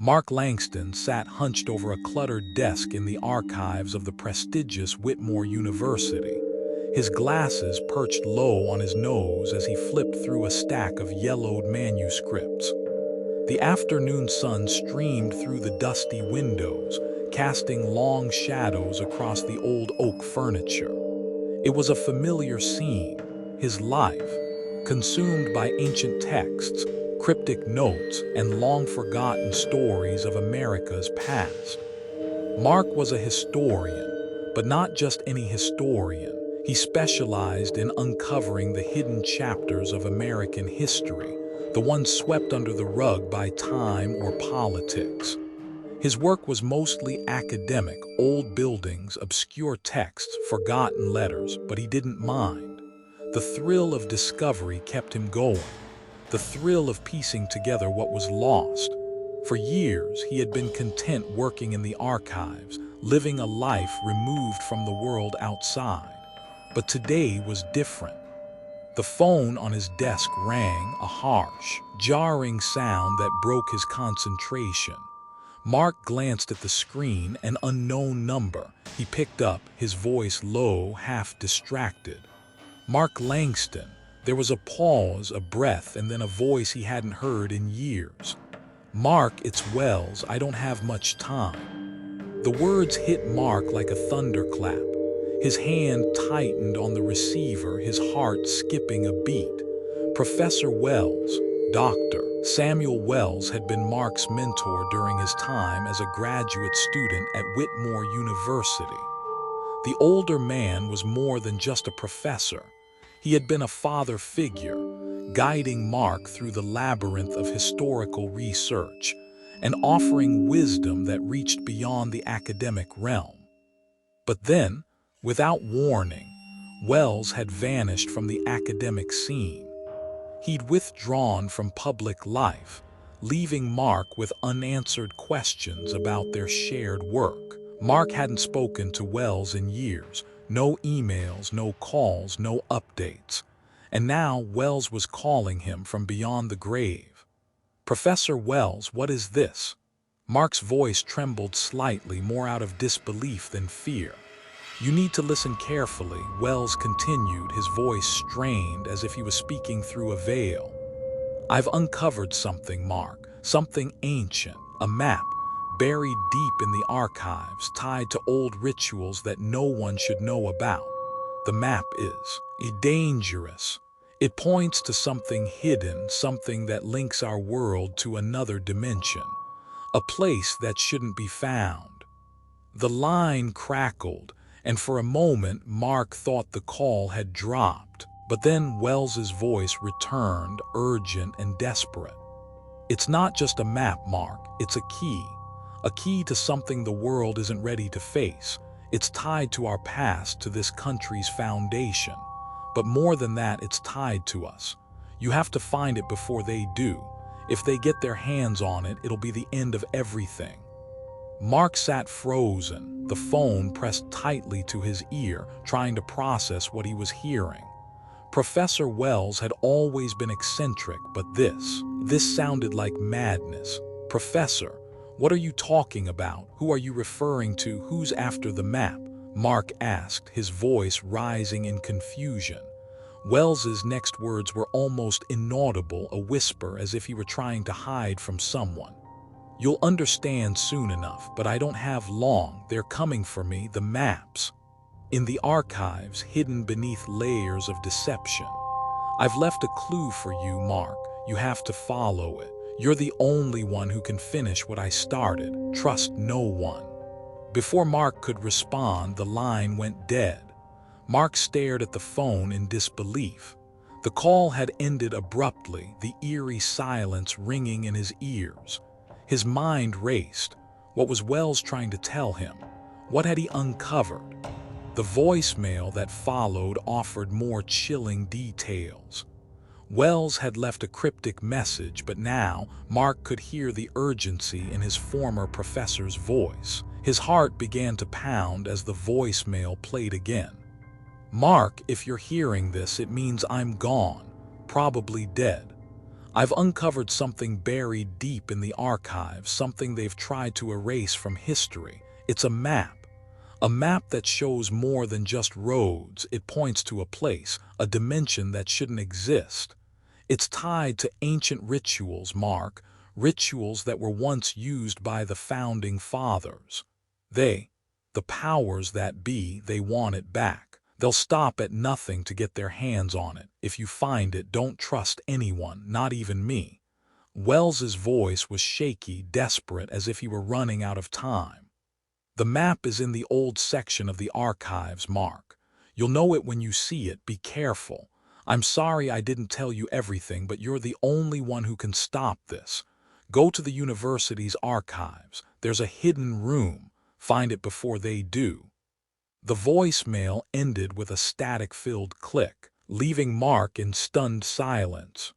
Mark Langston sat hunched over a cluttered desk in the archives of the prestigious Whitmore University, his glasses perched low on his nose as he flipped through a stack of yellowed manuscripts. The afternoon sun streamed through the dusty windows, casting long shadows across the old oak furniture. It was a familiar scene, his life, consumed by ancient texts, cryptic notes, and long-forgotten stories of America's past. Mark was a historian, but not just any historian. He specialized in uncovering the hidden chapters of American history, the ones swept under the rug by time or politics. His work was mostly academic, old buildings, obscure texts, forgotten letters, but he didn't mind. The thrill of discovery kept him going, the thrill of piecing together what was lost. For years, he had been content working in the archives, living a life removed from the world outside. But today was different. The phone on his desk rang, a harsh, jarring sound that broke his concentration. Mark glanced at the screen, an unknown number. He picked up, his voice low, half distracted. Mark Langston. There was a pause, a breath, and then a voice he hadn't heard in years. Mark, it's Wells. I don't have much time. The words hit Mark like a thunderclap. His hand tightened on the receiver, his heart skipping a beat. Professor Wells, Dr. Samuel Wells, had been Mark's mentor during his time as a graduate student at Whitmore University. The older man was more than just a professor. He had been a father figure, guiding Mark through the labyrinth of historical research and offering wisdom that reached beyond the academic realm. But then, without warning, Wells had vanished from the academic scene. He'd withdrawn from public life, leaving Mark with unanswered questions about their shared work. Mark hadn't spoken to Wells in years. No emails, no calls, no updates. And now Wells was calling him from beyond the grave. Professor Wells, what is this? Mark's voice trembled slightly, more out of disbelief than fear. You need to listen carefully, Wells continued, his voice strained as if he was speaking through a veil. I've uncovered something, Mark, something ancient, a map, buried deep in the archives, tied to old rituals that no one should know about. The map is dangerous. It points to something hidden, something that links our world to another dimension, a place that shouldn't be found. The line crackled, and for a moment Mark thought the call had dropped. But then Wells's voice returned, urgent and desperate. It's not just a map, Mark, it's a key to something the world isn't ready to face. It's tied to our past, to this country's foundation. But more than that, it's tied to us. You have to find it before they do. If they get their hands on it, it'll be the end of everything. Mark sat frozen, the phone pressed tightly to his ear, trying to process what he was hearing. Professor Wells had always been eccentric, but this sounded like madness. Professor, what are you talking about? Who are you referring to? Who's after the map? Mark asked, his voice rising in confusion. Wells's next words were almost inaudible, a whisper as if he were trying to hide from someone. You'll understand soon enough, but I don't have long. They're coming for me, the maps. In the archives, hidden beneath layers of deception. I've left a clue for you, Mark. You have to follow it. You're the only one who can finish what I started. Trust no one. Before Mark could respond, the line went dead. Mark stared at the phone in disbelief. The call had ended abruptly, the eerie silence ringing in his ears. His mind raced. What was Wells trying to tell him? What had he uncovered? The voicemail that followed offered more chilling details. Wells had left a cryptic message, but now Mark could hear the urgency in his former professor's voice. His heart began to pound as the voicemail played again. Mark, if you're hearing this, it means I'm gone, probably dead. I've uncovered something buried deep in the archives, something they've tried to erase from history. It's a map. A map that shows more than just roads. It points to a place, a dimension that shouldn't exist. It's tied to ancient rituals, Mark, rituals that were once used by the founding fathers. They, the powers that be, they want it back. They'll stop at nothing to get their hands on it. If you find it, don't trust anyone, not even me. Wells's voice was shaky, desperate, as if he were running out of time. The map is in the old section of the archives, Mark. You'll know it when you see it. Be careful. I'm sorry I didn't tell you everything, but you're the only one who can stop this. Go to the university's archives. There's a hidden room. Find it before they do. The voicemail ended with a static-filled click, leaving Mark in stunned silence.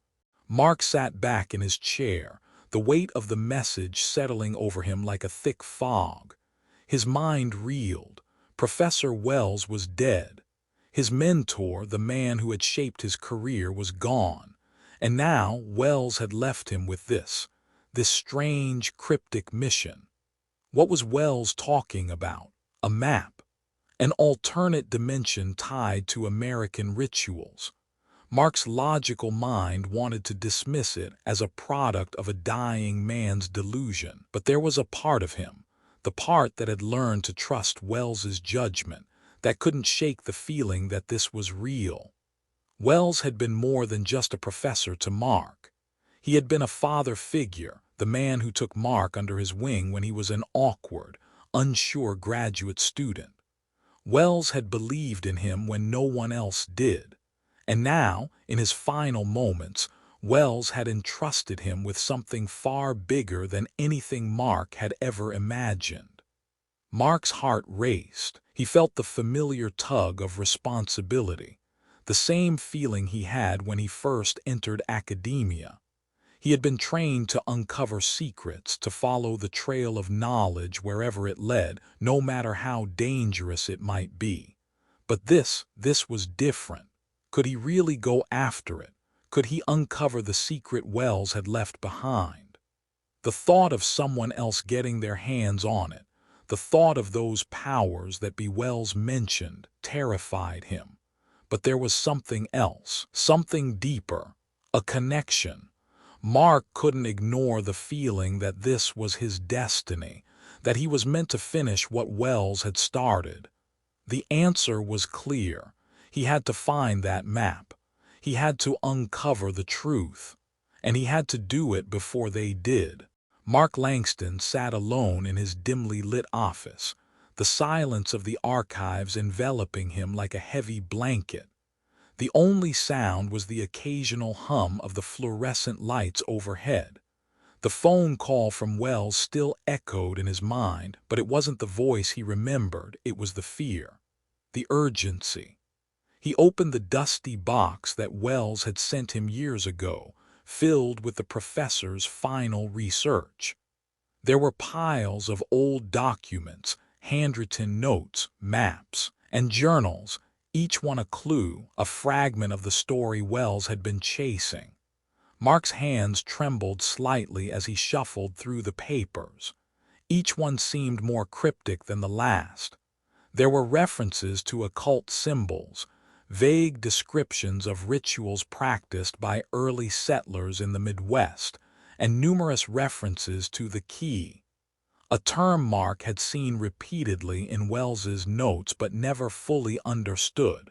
Mark sat back in his chair, the weight of the message settling over him like a thick fog. His mind reeled. Professor Wells was dead. His mentor, the man who had shaped his career, was gone. And now Wells had left him with this strange, cryptic mission. What was Wells talking about? A map. An alternate dimension tied to American rituals. Mark's logical mind wanted to dismiss it as a product of a dying man's delusion, but there was a part of him, the part that had learned to trust Wells's judgment, that couldn't shake the feeling that this was real. Wells had been more than just a professor to Mark. He had been a father figure, the man who took Mark under his wing when he was an awkward, unsure graduate student. Wells had believed in him when no one else did. And now, in his final moments, Wells had entrusted him with something far bigger than anything Mark had ever imagined. Mark's heart raced. He felt the familiar tug of responsibility, the same feeling he had when he first entered academia. He had been trained to uncover secrets, to follow the trail of knowledge wherever it led, no matter how dangerous it might be. But this was different. Could he really go after it? Could he uncover the secret Wells had left behind? The thought of someone else getting their hands on it, the thought of those powers that Wells mentioned, terrified him. But there was something else, something deeper, a connection. Mark couldn't ignore the feeling that this was his destiny, that he was meant to finish what Wells had started. The answer was clear. He had to find that map. He had to uncover the truth. And he had to do it before they did. Mark Langston sat alone in his dimly lit office, the silence of the archives enveloping him like a heavy blanket. The only sound was the occasional hum of the fluorescent lights overhead. The phone call from Wells still echoed in his mind, but it wasn't the voice he remembered, it was the fear, the urgency. He opened the dusty box that Wells had sent him years ago, filled with the professor's final research. There were piles of old documents, handwritten notes, maps, and journals, each one a clue, a fragment of the story Wells had been chasing. Mark's hands trembled slightly as he shuffled through the papers. Each one seemed more cryptic than the last. There were references to occult symbols, vague descriptions of rituals practiced by early settlers in the Midwest, and numerous references to the key, a term Mark had seen repeatedly in Wells's notes but never fully understood.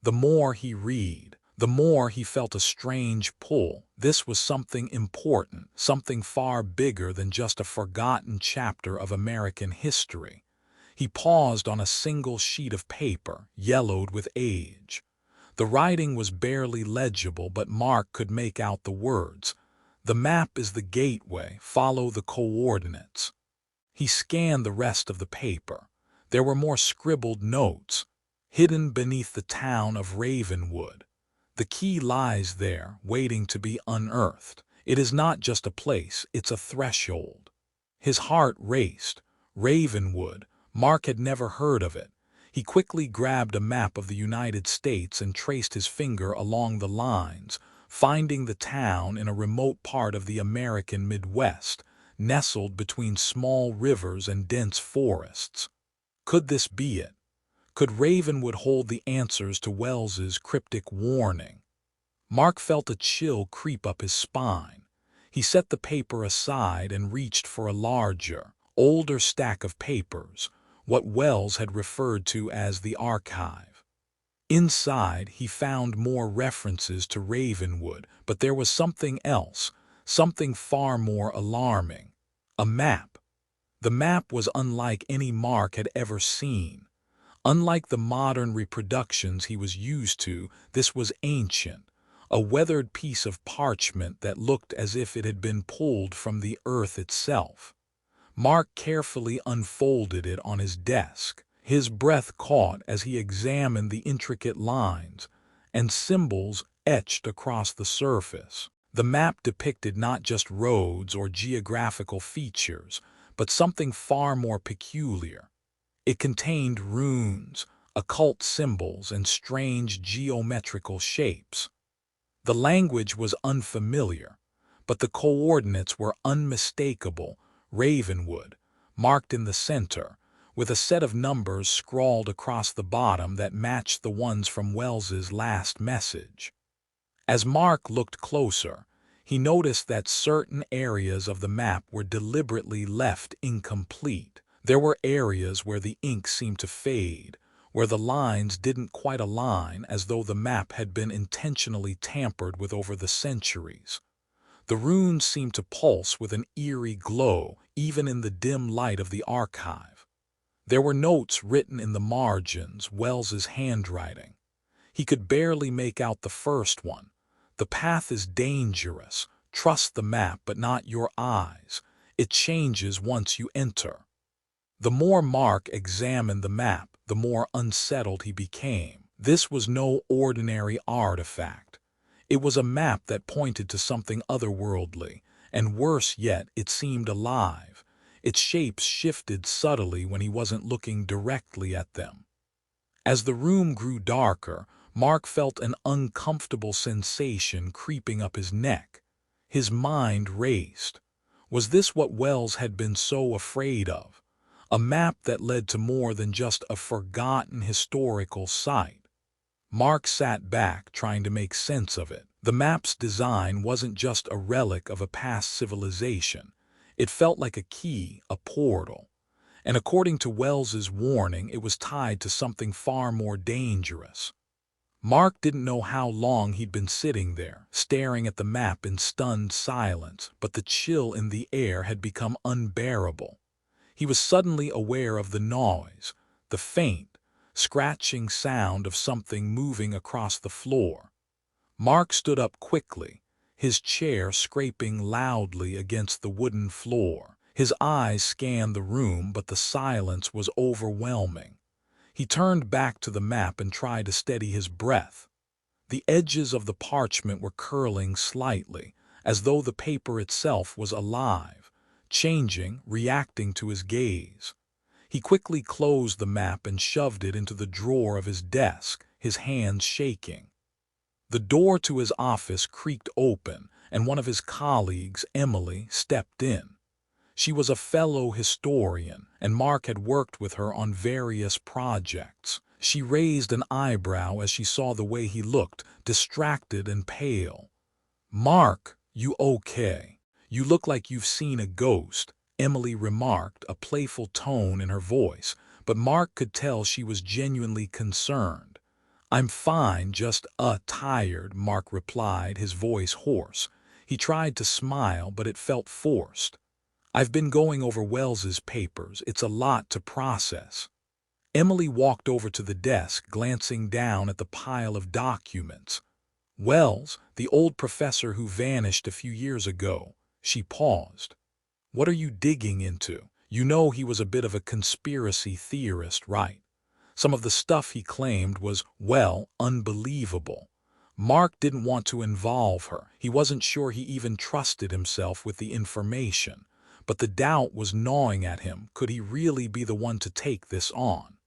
The more he read, the more he felt a strange pull. This was something important, something far bigger than just a forgotten chapter of American history. He paused on a single sheet of paper, yellowed with age. The writing was barely legible, but Mark could make out the words. The map is the gateway. Follow the coordinates. He scanned the rest of the paper. There were more scribbled notes, hidden beneath the town of Ravenwood. The key lies there, waiting to be unearthed. It is not just a place, it's a threshold. His heart raced. Ravenwood. Mark had never heard of it. He quickly grabbed a map of the United States and traced his finger along the lines, finding the town in a remote part of the American Midwest, nestled between small rivers and dense forests. Could this be it? Could Ravenwood hold the answers to Wells's cryptic warning? Mark felt a chill creep up his spine. He set the paper aside and reached for a larger, older stack of papers, what Wells had referred to as the archive. Inside, he found more references to Ravenwood, but there was something else, something far more alarming. A map. The map was unlike any Mark had ever seen. Unlike the modern reproductions he was used to, this was ancient, a weathered piece of parchment that looked as if it had been pulled from the earth itself. Mark carefully unfolded it on his desk. His breath caught as he examined the intricate lines and symbols etched across the surface. The map depicted not just roads or geographical features, but something far more peculiar. It contained runes, occult symbols, and strange geometrical shapes. The language was unfamiliar, but the coordinates were unmistakable. Ravenwood, marked in the center, with a set of numbers scrawled across the bottom that matched the ones from Wells's last message. As Mark looked closer, he noticed that certain areas of the map were deliberately left incomplete. There were areas where the ink seemed to fade, where the lines didn't quite align, as though the map had been intentionally tampered with over the centuries. The runes seemed to pulse with an eerie glow, even in the dim light of the archive. There were notes written in the margins, Wells's handwriting. He could barely make out the first one. "The path is dangerous. Trust the map, but not your eyes. It changes once you enter." The more Mark examined the map, the more unsettled he became. This was no ordinary artifact. It was a map that pointed to something otherworldly, and worse yet, it seemed alive. Its shapes shifted subtly when he wasn't looking directly at them. As the room grew darker, Mark felt an uncomfortable sensation creeping up his neck. His mind raced. Was this what Wells had been so afraid of? A map that led to more than just a forgotten historical site. Mark sat back, trying to make sense of it. The map's design wasn't just a relic of a past civilization. It felt like a key, a portal. And according to Wells's warning, it was tied to something far more dangerous. Mark didn't know how long he'd been sitting there, staring at the map in stunned silence, but the chill in the air had become unbearable. He was suddenly aware of the noise, the faint, scratching sound of something moving across the floor. Mark stood up quickly, his chair scraping loudly against the wooden floor. His eyes scanned the room, but the silence was overwhelming. He turned back to the map and tried to steady his breath. The edges of the parchment were curling slightly, as though the paper itself was alive, changing, reacting to his gaze. He quickly closed the map and shoved it into the drawer of his desk, his hands shaking. The door to his office creaked open, and one of his colleagues, Emily, stepped in. She was a fellow historian, and Mark had worked with her on various projects. She raised an eyebrow as she saw the way he looked, distracted and pale. "Mark, you okay? You look like you've seen a ghost," Emily remarked, a playful tone in her voice, but Mark could tell she was genuinely concerned. "I'm fine, just tired," Mark replied, his voice hoarse. He tried to smile, but it felt forced. "I've been going over Wells's papers. It's a lot to process." Emily walked over to the desk, glancing down at the pile of documents. "Wells, the old professor who vanished a few years ago." She paused. "What are you digging into? You know he was a bit of a conspiracy theorist, right? Some of the stuff he claimed was, well, unbelievable." Mark didn't want to involve her. He wasn't sure he even trusted himself with the information. But the doubt was gnawing at him. Could he really be the one to take this on?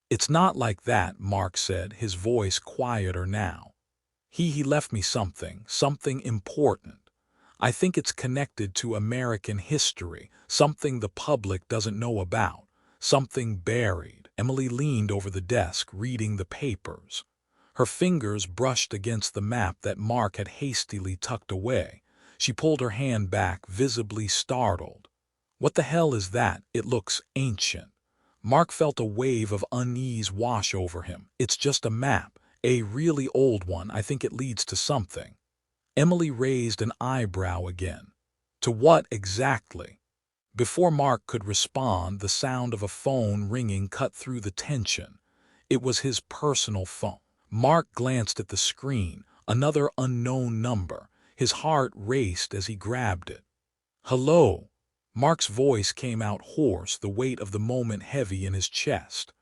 "It's not like that," Mark said, his voice quieter now. He left me something important. I think it's connected to American history, something the public doesn't know about, something buried. Emily leaned over the desk, reading the papers. Her fingers brushed against the map that Mark had hastily tucked away. She pulled her hand back, visibly startled. What the hell is that? It looks ancient. Mark felt a wave of unease wash over him. It's just a map, a really old one. I think it leads to something. Emily raised an eyebrow again. To what exactly? Before Mark could respond, the sound of a phone ringing cut through the tension. It was his personal phone. Mark glanced at the screen, another unknown number. His heart raced as he grabbed it. Hello? Mark's voice came out hoarse, the weight of the moment heavy in his chest.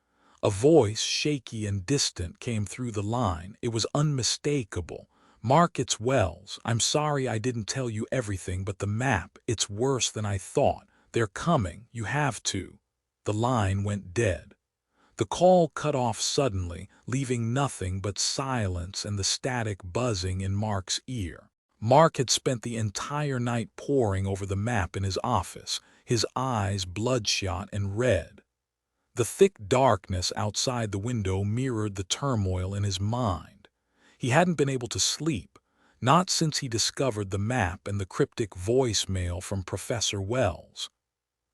A voice, shaky and distant, came through the line. It was unmistakable. Mark, it's Wells. I'm sorry I didn't tell you everything, but the map, it's worse than I thought. They're coming. You have to. The line went dead. The call cut off suddenly, leaving nothing but silence and the static buzzing in Mark's ear. Mark had spent the entire night poring over the map in his office, his eyes bloodshot and red. The thick darkness outside the window mirrored the turmoil in his mind. He hadn't been able to sleep, not since he discovered the map and the cryptic voicemail from Professor Wells.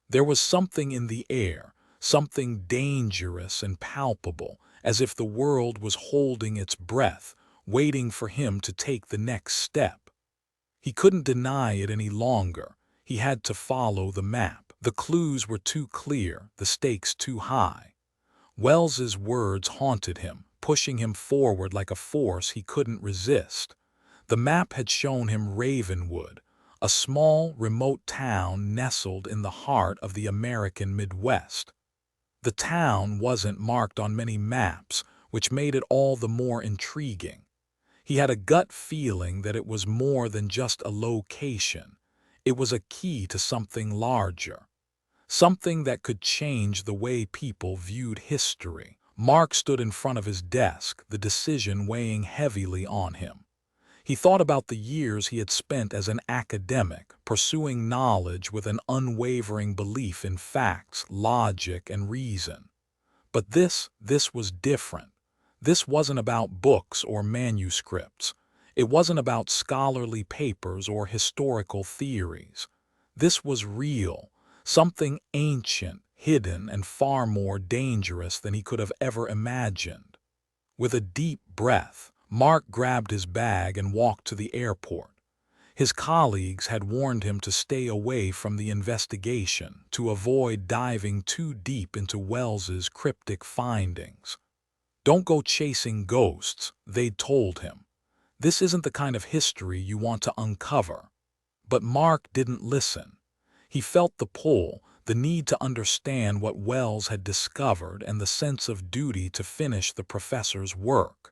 There was something in the air, something dangerous and palpable, as if the world was holding its breath, waiting for him to take the next step. He couldn't deny it any longer. He had to follow the map. The clues were too clear, the stakes too high. Wells's words haunted him, pushing him forward like a force he couldn't resist. The map had shown him Ravenwood, a small, remote town nestled in the heart of the American Midwest. The town wasn't marked on many maps, which made it all the more intriguing. He had a gut feeling that it was more than just a location. It was a key to something larger, something that could change the way people viewed history. Mark stood in front of his desk, the decision weighing heavily on him. He thought about the years he had spent as an academic, pursuing knowledge with an unwavering belief in facts, logic, and reason. But this was different. This wasn't about books or manuscripts. It wasn't about scholarly papers or historical theories. This was real, something ancient, hidden, and far more dangerous than he could have ever imagined. With a deep breath, Mark grabbed his bag and walked to the airport. His colleagues had warned him to stay away from the investigation, to avoid diving too deep into Wells's cryptic findings. Don't go chasing ghosts, they'd told him. This isn't the kind of history you want to uncover. But Mark didn't listen. He felt the pull, the need to understand what Wells had discovered and the sense of duty to finish the professor's work.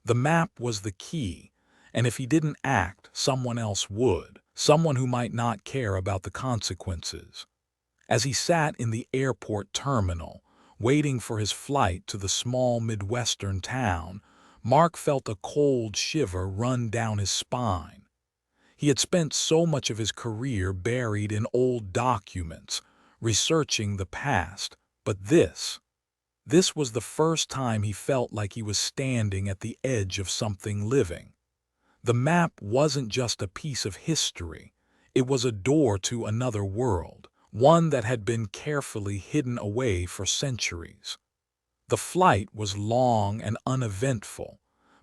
The map was the key, and if he didn't act, someone else would, someone who might not care about the consequences. As he sat in the airport terminal, waiting for his flight to the small Midwestern town, Mark felt a cold shiver run down his spine. He had spent so much of his career buried in old documents, researching the past, but this was the first time he felt like he was standing at the edge of something living. The map wasn't just a piece of history, it was a door to another world, one that had been carefully hidden away for centuries. The flight was long and uneventful,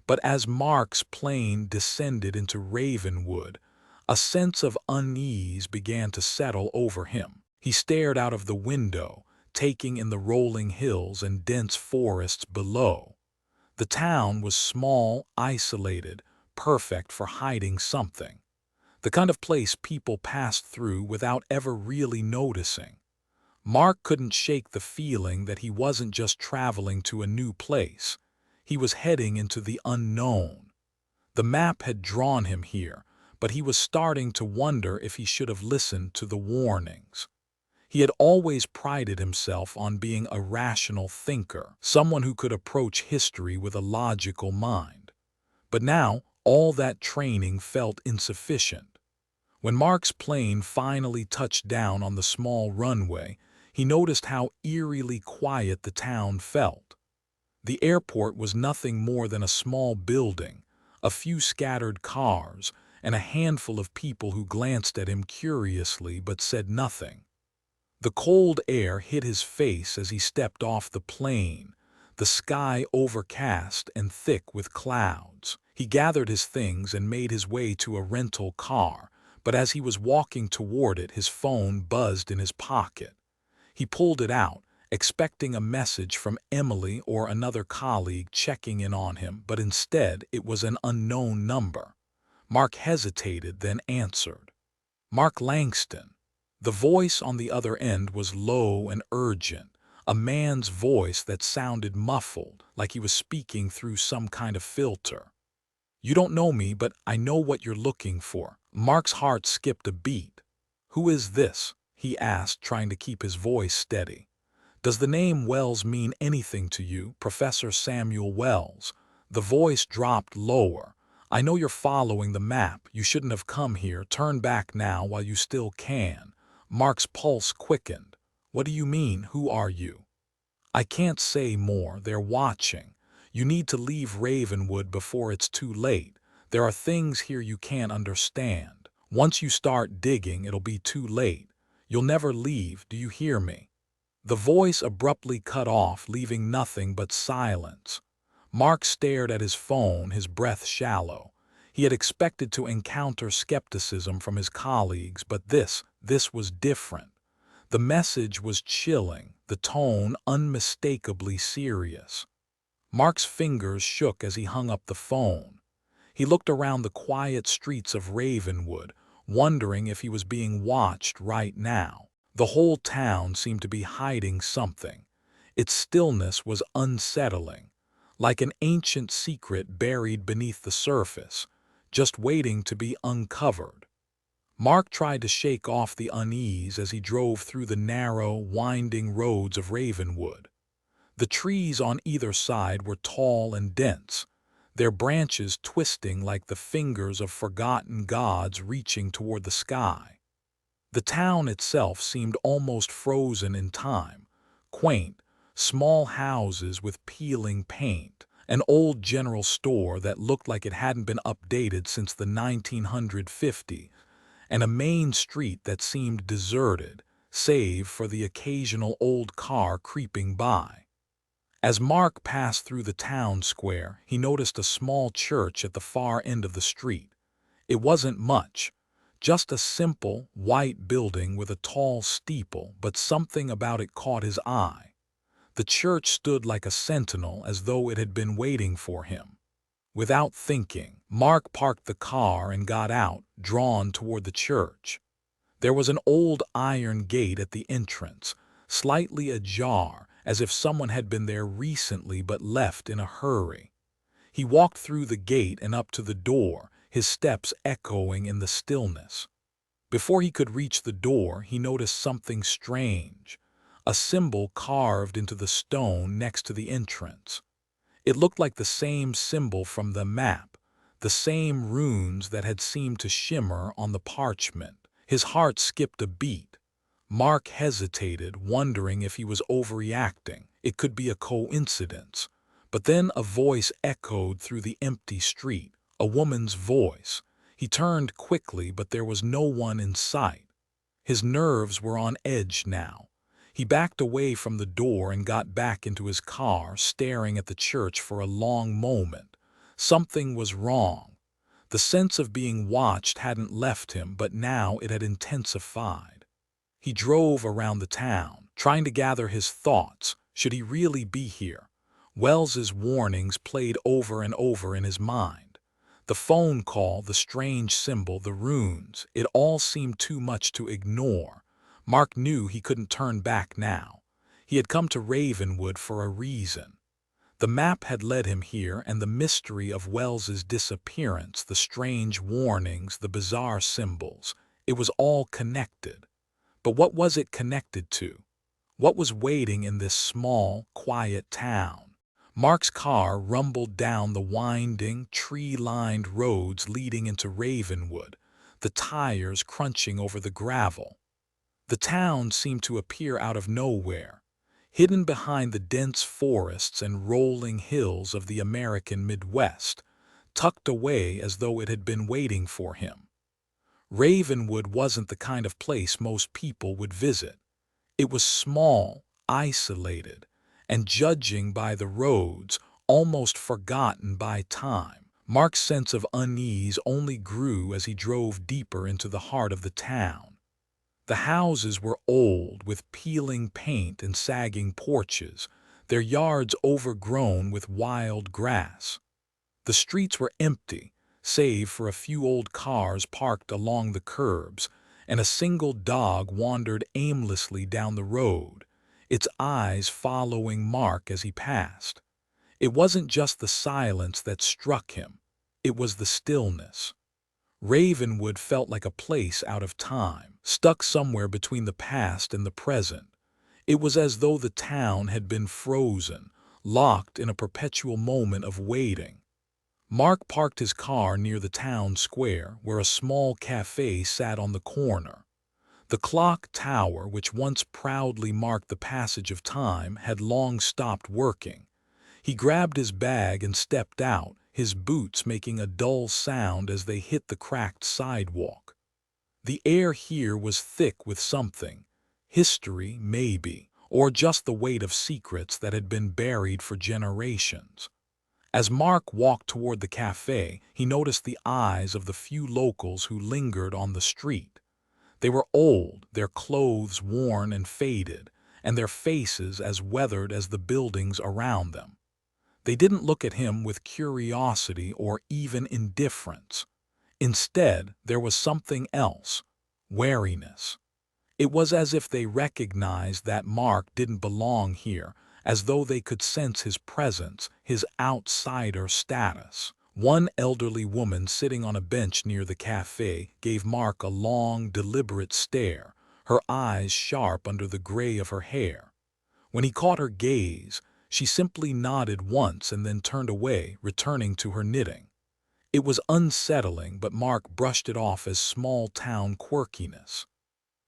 but as Mark's plane descended into Ravenwood, a sense of unease began to settle over him. He stared out of the window, taking in the rolling hills and dense forests below. The town was small, isolated, perfect for hiding something. The kind of place people passed through without ever really noticing. Mark couldn't shake the feeling that he wasn't just traveling to a new place. He was heading into the unknown. The map had drawn him here, but he was starting to wonder if he should have listened to the warnings. He had always prided himself on being a rational thinker, someone who could approach history with a logical mind. But now, All that training felt insufficient. When Mark's plane finally touched down on the small runway, he noticed how eerily quiet the town felt. The airport was nothing more than a small building, a few scattered cars, and a handful of people who glanced at him curiously but said nothing. The cold air hit his face as he stepped off the plane, the sky overcast and thick with clouds. He gathered his things and made his way to a rental car, but as he was walking toward it, his phone buzzed in his pocket. He pulled it out, expecting a message from Emily or another colleague checking in on him, but instead it was an unknown number. Mark hesitated, then answered. Mark Langston. The voice on the other end was low and urgent, a man's voice that sounded muffled, like he was speaking through some kind of filter. You don't know me, but I know what you're looking for. Mark's heart skipped a beat. Who is this? He asked, trying to keep his voice steady. Does the name Wells mean anything to you, Professor Samuel Wells? The voice dropped lower. I know you're following the map. You shouldn't have come here. Turn back now while you still can. Mark's pulse quickened. What do you mean? Who are you? I can't say more. They're watching. You need to leave Ravenwood before it's too late. There are things here you can't understand. Once you start digging, it'll be too late. You'll never leave. Do you hear me? The voice abruptly cut off, leaving nothing but silence. Mark stared at his phone, his breath shallow. He had expected to encounter skepticism from his colleagues, but this was different. The message was chilling, the tone unmistakably serious. Mark's fingers shook as he hung up the phone. He looked around the quiet streets of Ravenwood, wondering if he was being watched right now. The whole town seemed to be hiding something. Its stillness was unsettling, like an ancient secret buried beneath the surface, just waiting to be uncovered. Mark tried to shake off the unease as he drove through the narrow, winding roads of Ravenwood. The trees on either side were tall and dense, their branches twisting like the fingers of forgotten gods reaching toward the sky. The town itself seemed almost frozen in time, quaint, small houses with peeling paint, an old general store that looked like it hadn't been updated since the 1950s, and a main street that seemed deserted, save for the occasional old car creeping by. As Mark passed through the town square, he noticed a small church at the far end of the street. It wasn't much, just a simple, white building with a tall steeple, but something about it caught his eye. The church stood like a sentinel, as though it had been waiting for him. Without thinking, Mark parked the car and got out, drawn toward the church. There was an old iron gate at the entrance, slightly ajar, as if someone had been there recently but left in a hurry. He walked through the gate and up to the door, his steps echoing in the stillness. Before he could reach the door, he noticed something strange, a symbol carved into the stone next to the entrance. It looked like the same symbol from the map, the same runes that had seemed to shimmer on the parchment. His heart skipped a beat. Mark hesitated, wondering if he was overreacting. It could be a coincidence. But then a voice echoed through the empty street, a woman's voice. He turned quickly, but there was no one in sight. His nerves were on edge now. He backed away from the door and got back into his car, staring at the church for a long moment. Something was wrong. The sense of being watched hadn't left him, but now it had intensified. He drove around the town, trying to gather his thoughts. Should he really be here? Wells's warnings played over and over in his mind. The phone call, the strange symbol, the runes, it all seemed too much to ignore. Mark knew he couldn't turn back now. He had come to Ravenwood for a reason. The map had led him here, and the mystery of Wells's disappearance, the strange warnings, the bizarre symbols, it was all connected. But what was it connected to? What was waiting in this small, quiet town? Mark's car rumbled down the winding, tree-lined roads leading into Ravenwood, the tires crunching over the gravel. The town seemed to appear out of nowhere, hidden behind the dense forests and rolling hills of the American Midwest, tucked away as though it had been waiting for him. Ravenwood wasn't the kind of place most people would visit. It was small, isolated, and judging by the roads, almost forgotten by time. Mark's sense of unease only grew as he drove deeper into the heart of the town. The houses were old, with peeling paint and sagging porches, their yards overgrown with wild grass. The streets were empty, save for a few old cars parked along the curbs, and a single dog wandered aimlessly down the road, its eyes following Mark as he passed. It wasn't just the silence that struck him, it was the stillness. Ravenwood felt like a place out of time, stuck somewhere between the past and the present. It was as though the town had been frozen, locked in a perpetual moment of waiting. Mark parked his car near the town square, where a small cafe sat on the corner. The clock tower, which once proudly marked the passage of time, had long stopped working. He grabbed his bag and stepped out, his boots making a dull sound as they hit the cracked sidewalk. The air here was thick with something, history maybe, or just the weight of secrets that had been buried for generations. As Mark walked toward the cafe, he noticed the eyes of the few locals who lingered on the street. They were old, their clothes worn and faded, and their faces as weathered as the buildings around them. They didn't look at him with curiosity or even indifference. Instead, there was something else, wariness. It was as if they recognized that Mark didn't belong here, as though they could sense his presence, his outsider status. One elderly woman sitting on a bench near the cafe gave Mark a long, deliberate stare, her eyes sharp under the gray of her hair. When he caught her gaze, she simply nodded once and then turned away, returning to her knitting. It was unsettling, but Mark brushed it off as small-town quirkiness.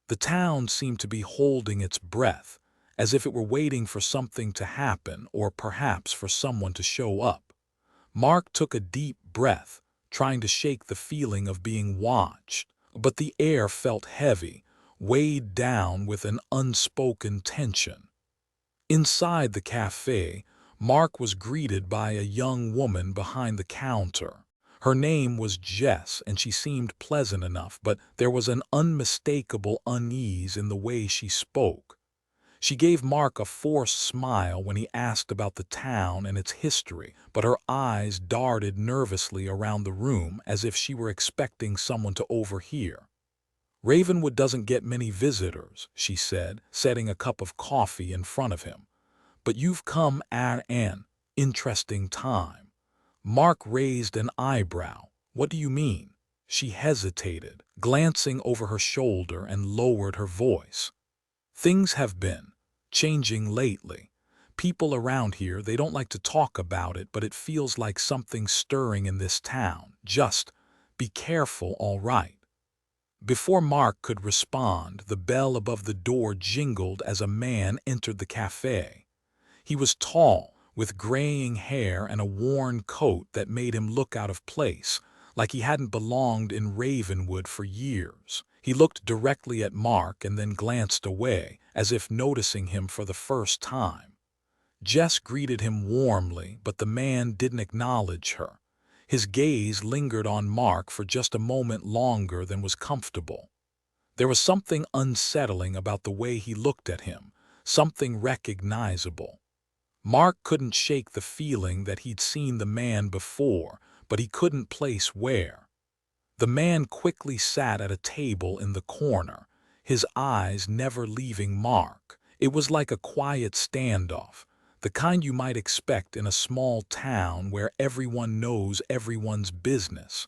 The town seemed to be holding its breath, as if it were waiting for something to happen or perhaps for someone to show up. Mark took a deep breath, trying to shake the feeling of being watched, but the air felt heavy, weighed down with an unspoken tension. Inside the cafe, Mark was greeted by a young woman behind the counter. Her name was Jess, and she seemed pleasant enough, but there was an unmistakable unease in the way she spoke. She gave Mark a forced smile when he asked about the town and its history, but her eyes darted nervously around the room as if she were expecting someone to overhear. "Ravenwood doesn't get many visitors," she said, setting a cup of coffee in front of him. "But you've come at an interesting time." Mark raised an eyebrow. "What do you mean?" She hesitated, glancing over her shoulder, and lowered her voice. "Things have been changing lately. People around here, they don't like to talk about it, but it feels like something's stirring in this town. Just be careful, all right?" Before Mark could respond, the bell above the door jingled as a man entered the cafe. He was tall, with graying hair and a worn coat that made him look out of place, like he hadn't belonged in Ravenwood for years. He looked directly at Mark and then glanced away, as if noticing him for the first time. Jess greeted him warmly, but the man didn't acknowledge her. His gaze lingered on Mark for just a moment longer than was comfortable. There was something unsettling about the way he looked at him, something recognizable. Mark couldn't shake the feeling that he'd seen the man before, but he couldn't place where. The man quickly sat at a table in the corner, his eyes never leaving Mark. It was like a quiet standoff, the kind you might expect in a small town where everyone knows everyone's business.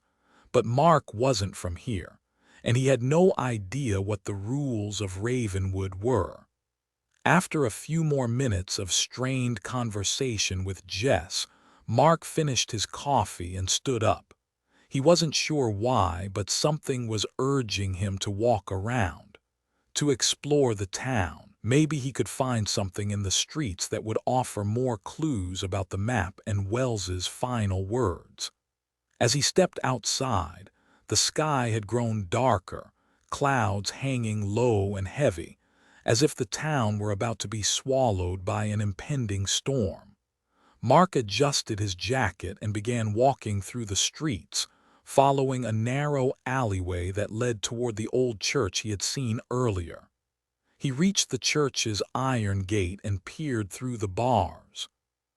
But Mark wasn't from here, and he had no idea what the rules of Ravenwood were. After a few more minutes of strained conversation with Jess, Mark finished his coffee and stood up. He wasn't sure why, but something was urging him to walk around, to explore the town. Maybe he could find something in the streets that would offer more clues about the map and Wells's final words. As he stepped outside, the sky had grown darker, clouds hanging low and heavy, as if the town were about to be swallowed by an impending storm. Mark adjusted his jacket and began walking through the streets, following a narrow alleyway that led toward the old church he had seen earlier. He reached the church's iron gate and peered through the bars.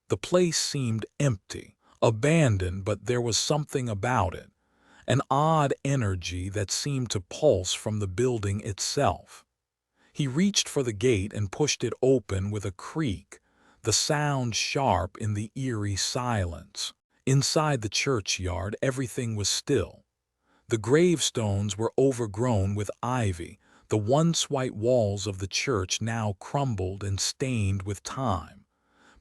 The place seemed empty, abandoned, but there was something about it, an odd energy that seemed to pulse from the building itself. He reached for the gate and pushed it open with a creak, the sound sharp in the eerie silence. Inside the churchyard, everything was still. The gravestones were overgrown with ivy, the once white walls of the church now crumbled and stained with time.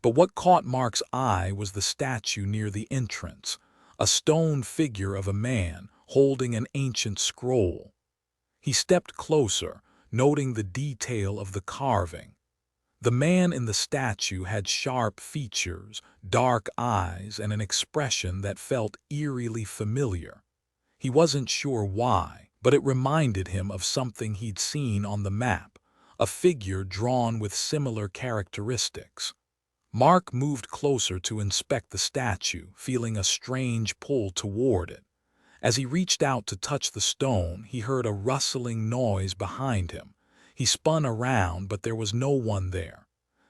But what caught Mark's eye was the statue near the entrance, a stone figure of a man holding an ancient scroll. He stepped closer, noting the detail of the carving. The man in the statue had sharp features, dark eyes, and an expression that felt eerily familiar. He wasn't sure why, but it reminded him of something he'd seen on the map, a figure drawn with similar characteristics. Mark moved closer to inspect the statue, feeling a strange pull toward it. As he reached out to touch the stone, he heard a rustling noise behind him. He spun around, but there was no one there.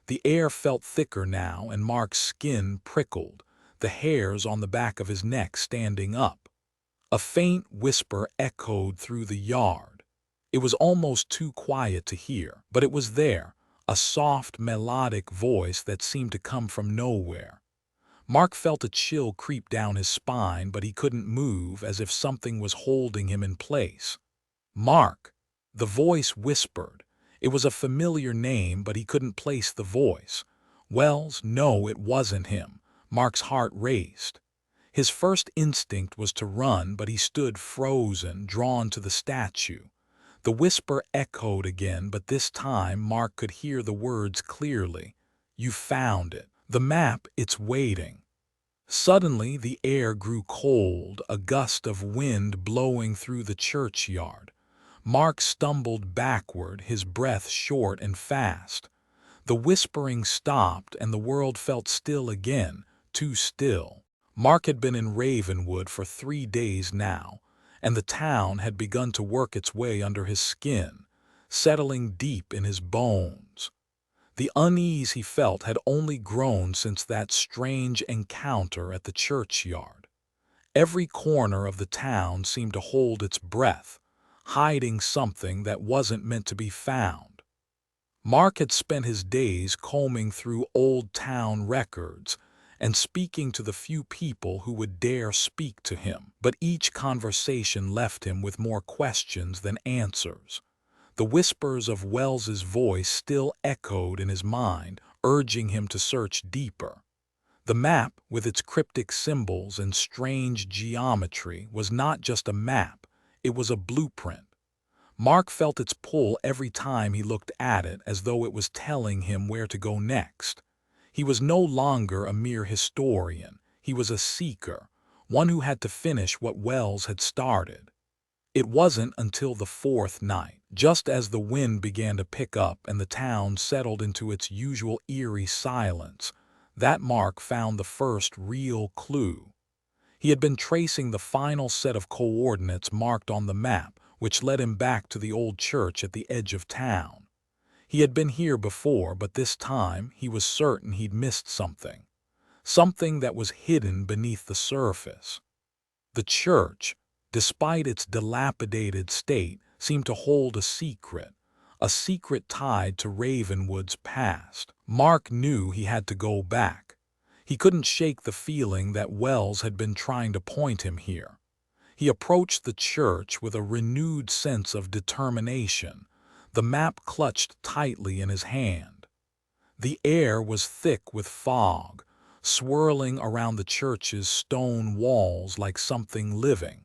The air felt thicker now, and Mark's skin prickled, the hairs on the back of his neck standing up. A faint whisper echoed through the yard. It was almost too quiet to hear, but it was there, a soft, melodic voice that seemed to come from nowhere. Mark felt a chill creep down his spine, but he couldn't move, as if something was holding him in place. "Mark," the voice whispered. It was a familiar name, but he couldn't place the voice. Wells, no, it wasn't him. Mark's heart raced. His first instinct was to run, but he stood frozen, drawn to the statue. The whisper echoed again, but this time Mark could hear the words clearly. "You found it. The map, it's waiting." Suddenly, the air grew cold, a gust of wind blowing through the churchyard. Mark stumbled backward, his breath short and fast. The whispering stopped, and the world felt still again, too still. Mark had been in Ravenwood for 3 days now, and the town had begun to work its way under his skin, settling deep in his bones. The unease he felt had only grown since that strange encounter at the churchyard. Every corner of the town seemed to hold its breath, hiding something that wasn't meant to be found. Mark had spent his days combing through old town records and speaking to the few people who would dare speak to him, but each conversation left him with more questions than answers. The whispers of Wells's voice still echoed in his mind, urging him to search deeper. The map, with its cryptic symbols and strange geometry, was not just a map, it was a blueprint. Mark felt its pull every time he looked at it, as though it was telling him where to go next. He was no longer a mere historian, he was a seeker, one who had to finish what Wells had started. It wasn't until the 4th night, just as the wind began to pick up and the town settled into its usual eerie silence, that Mark found the first real clue. He had been tracing the final set of coordinates marked on the map, which led him back to the old church at the edge of town. He had been here before, but this time he was certain he'd missed something. Something that was hidden beneath the surface. The church, despite its dilapidated state, seemed to hold a secret tied to Ravenwood's past. Mark knew he had to go back. He couldn't shake the feeling that Wells had been trying to point him here. He approached the church with a renewed sense of determination, the map clutched tightly in his hand. The air was thick with fog, swirling around the church's stone walls like something living.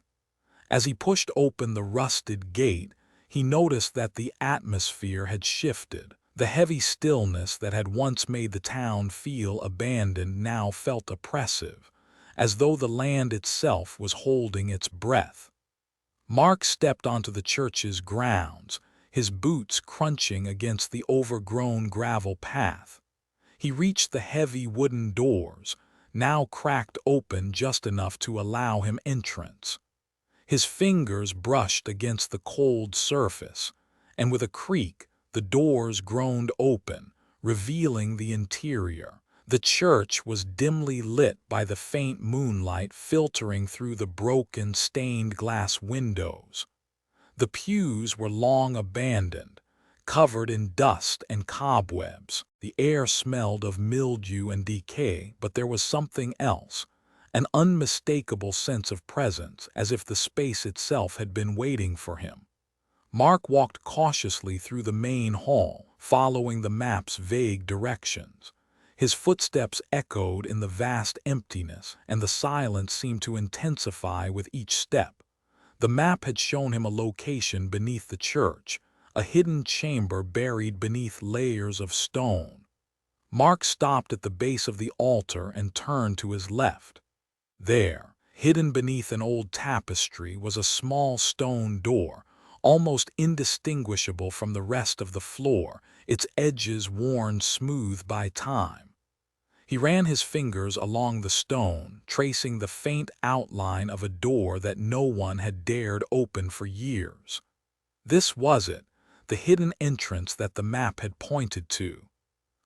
As he pushed open the rusted gate, he noticed that the atmosphere had shifted. The heavy stillness that had once made the town feel abandoned now felt oppressive, as though the land itself was holding its breath. Mark stepped onto the church's grounds, his boots crunching against the overgrown gravel path. He reached the heavy wooden doors, now cracked open just enough to allow him entrance. His fingers brushed against the cold surface, and with a creak, the doors groaned open, revealing the interior. The church was dimly lit by the faint moonlight filtering through the broken, stained glass windows. The pews were long abandoned, covered in dust and cobwebs. The air smelled of mildew and decay, but there was something else, an unmistakable sense of presence, as if the space itself had been waiting for him. Mark walked cautiously through the main hall, following the map's vague directions. His footsteps echoed in the vast emptiness, and the silence seemed to intensify with each step. The map had shown him a location beneath the church, a hidden chamber buried beneath layers of stone. Mark stopped at the base of the altar and turned to his left. There, hidden beneath an old tapestry, was a small stone door, almost indistinguishable from the rest of the floor, its edges worn smooth by time. He ran his fingers along the stone, tracing the faint outline of a door that no one had dared open for years. This was it, the hidden entrance that the map had pointed to.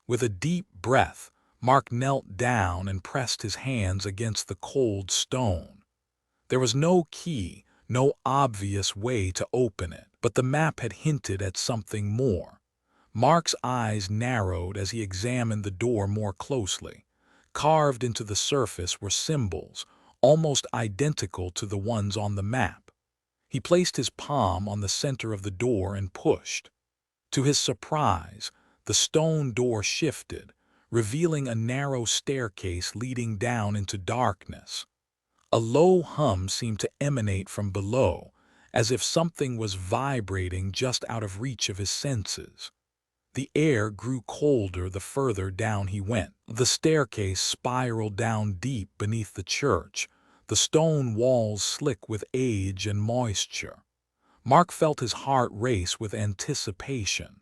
With a deep breath, Mark knelt down and pressed his hands against the cold stone. There was no key, no obvious way to open it, but the map had hinted at something more. Mark's eyes narrowed as he examined the door more closely. Carved into the surface were symbols, almost identical to the ones on the map. He placed his palm on the center of the door and pushed. To his surprise, the stone door shifted, revealing a narrow staircase leading down into darkness. A low hum seemed to emanate from below, as if something was vibrating just out of reach of his senses. The air grew colder the further down he went. The staircase spiraled down deep beneath the church, the stone walls slick with age and moisture. Mark felt his heart race with anticipation.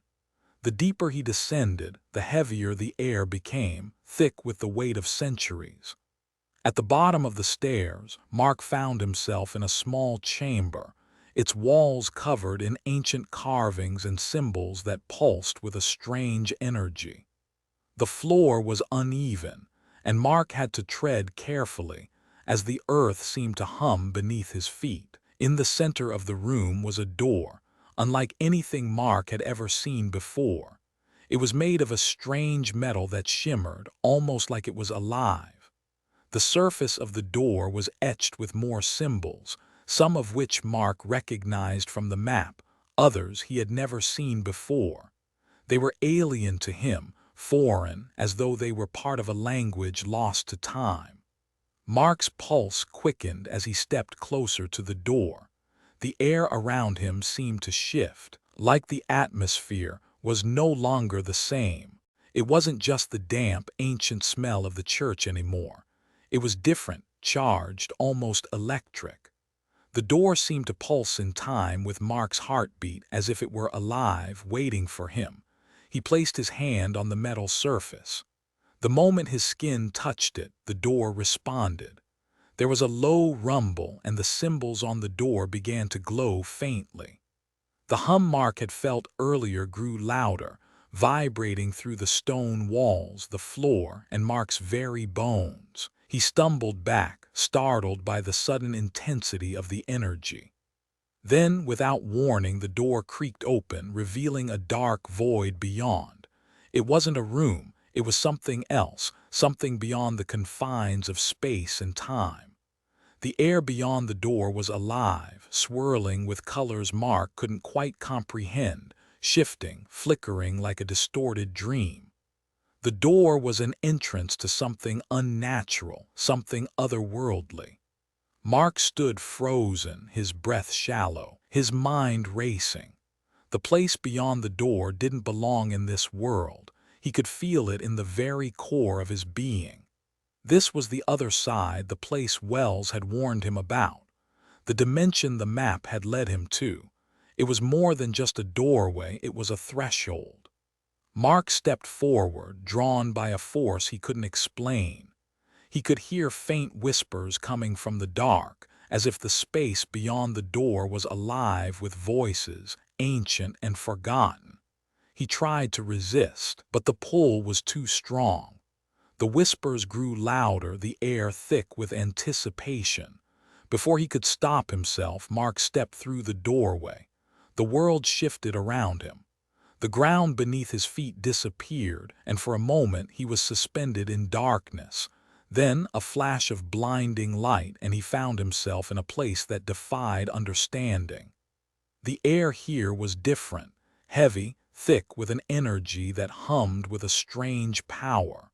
The deeper he descended, the heavier the air became, thick with the weight of centuries. At the bottom of the stairs, Mark found himself in a small chamber, its walls covered in ancient carvings and symbols that pulsed with a strange energy. The floor was uneven, and Mark had to tread carefully, as the earth seemed to hum beneath his feet. In the center of the room was a door, unlike anything Mark had ever seen before. It was made of a strange metal that shimmered, almost like it was alive. The surface of the door was etched with more symbols, some of which Mark recognized from the map, others he had never seen before. They were alien to him, foreign, as though they were part of a language lost to time. Mark's pulse quickened as he stepped closer to the door. The air around him seemed to shift, like the atmosphere was no longer the same. It wasn't just the damp, ancient smell of the church anymore. It was different, charged, almost electric. The door seemed to pulse in time with Mark's heartbeat, as if it were alive, waiting for him. He placed his hand on the metal surface. The moment his skin touched it, the door responded. There was a low rumble, and the symbols on the door began to glow faintly. The hum Mark had felt earlier grew louder, vibrating through the stone walls, the floor, and Mark's very bones. He stumbled back, startled by the sudden intensity of the energy. Then, without warning, the door creaked open, revealing a dark void beyond. It wasn't a room, it was something else, something beyond the confines of space and time. The air beyond the door was alive, swirling with colors Mark couldn't quite comprehend, shifting, flickering like a distorted dream. The door was an entrance to something unnatural, something otherworldly. Mark stood frozen, his breath shallow, his mind racing. The place beyond the door didn't belong in this world. He could feel it in the very core of his being. This was the other side, the place Wells had warned him about, the dimension the map had led him to. It was more than just a doorway, it was a threshold. Mark stepped forward, drawn by a force he couldn't explain. He could hear faint whispers coming from the dark, as if the space beyond the door was alive with voices, ancient and forgotten. He tried to resist, but the pull was too strong. The whispers grew louder, the air thick with anticipation. Before he could stop himself, Mark stepped through the doorway. The world shifted around him. The ground beneath his feet disappeared, and for a moment he was suspended in darkness. Then a flash of blinding light, and he found himself in a place that defied understanding. The air here was different, heavy, thick with an energy that hummed with a strange power.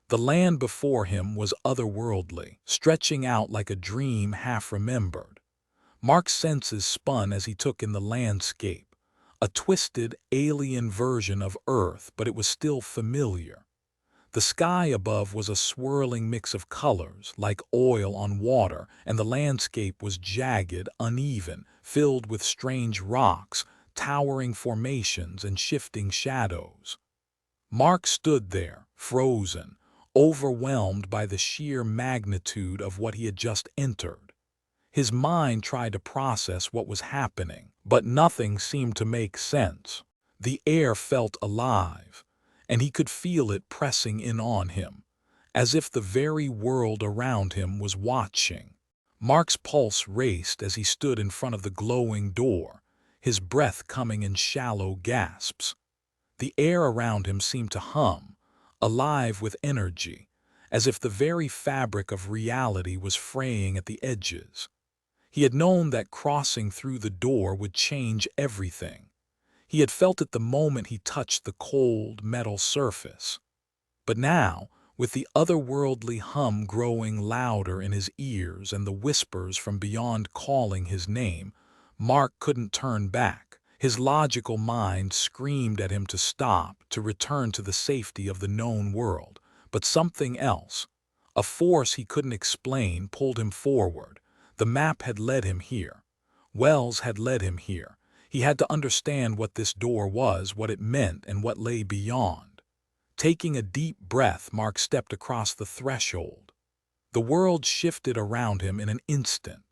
The land before him was otherworldly, stretching out like a dream half remembered. Mark's senses spun as he took in the landscape. A twisted, alien version of Earth, but it was still familiar. The sky above was a swirling mix of colors, like oil on water, and the landscape was jagged, uneven, filled with strange rocks, towering formations, and shifting shadows. Mark stood there, frozen, overwhelmed by the sheer magnitude of what he had just entered. His mind tried to process what was happening, but nothing seemed to make sense. The air felt alive, and he could feel it pressing in on him, as if the very world around him was watching. Mark's pulse raced as he stood in front of the glowing door, his breath coming in shallow gasps. The air around him seemed to hum, alive with energy, as if the very fabric of reality was fraying at the edges. He had known that crossing through the door would change everything. He had felt it the moment he touched the cold, metal surface. But now, with the otherworldly hum growing louder in his ears and the whispers from beyond calling his name, Mark couldn't turn back. His logical mind screamed at him to stop, to return to the safety of the known world. But something else, a force he couldn't explain, pulled him forward. The map had led him here. Wells had led him here. He had to understand what this door was, what it meant, and what lay beyond. Taking a deep breath, Mark stepped across the threshold. The world shifted around him in an instant.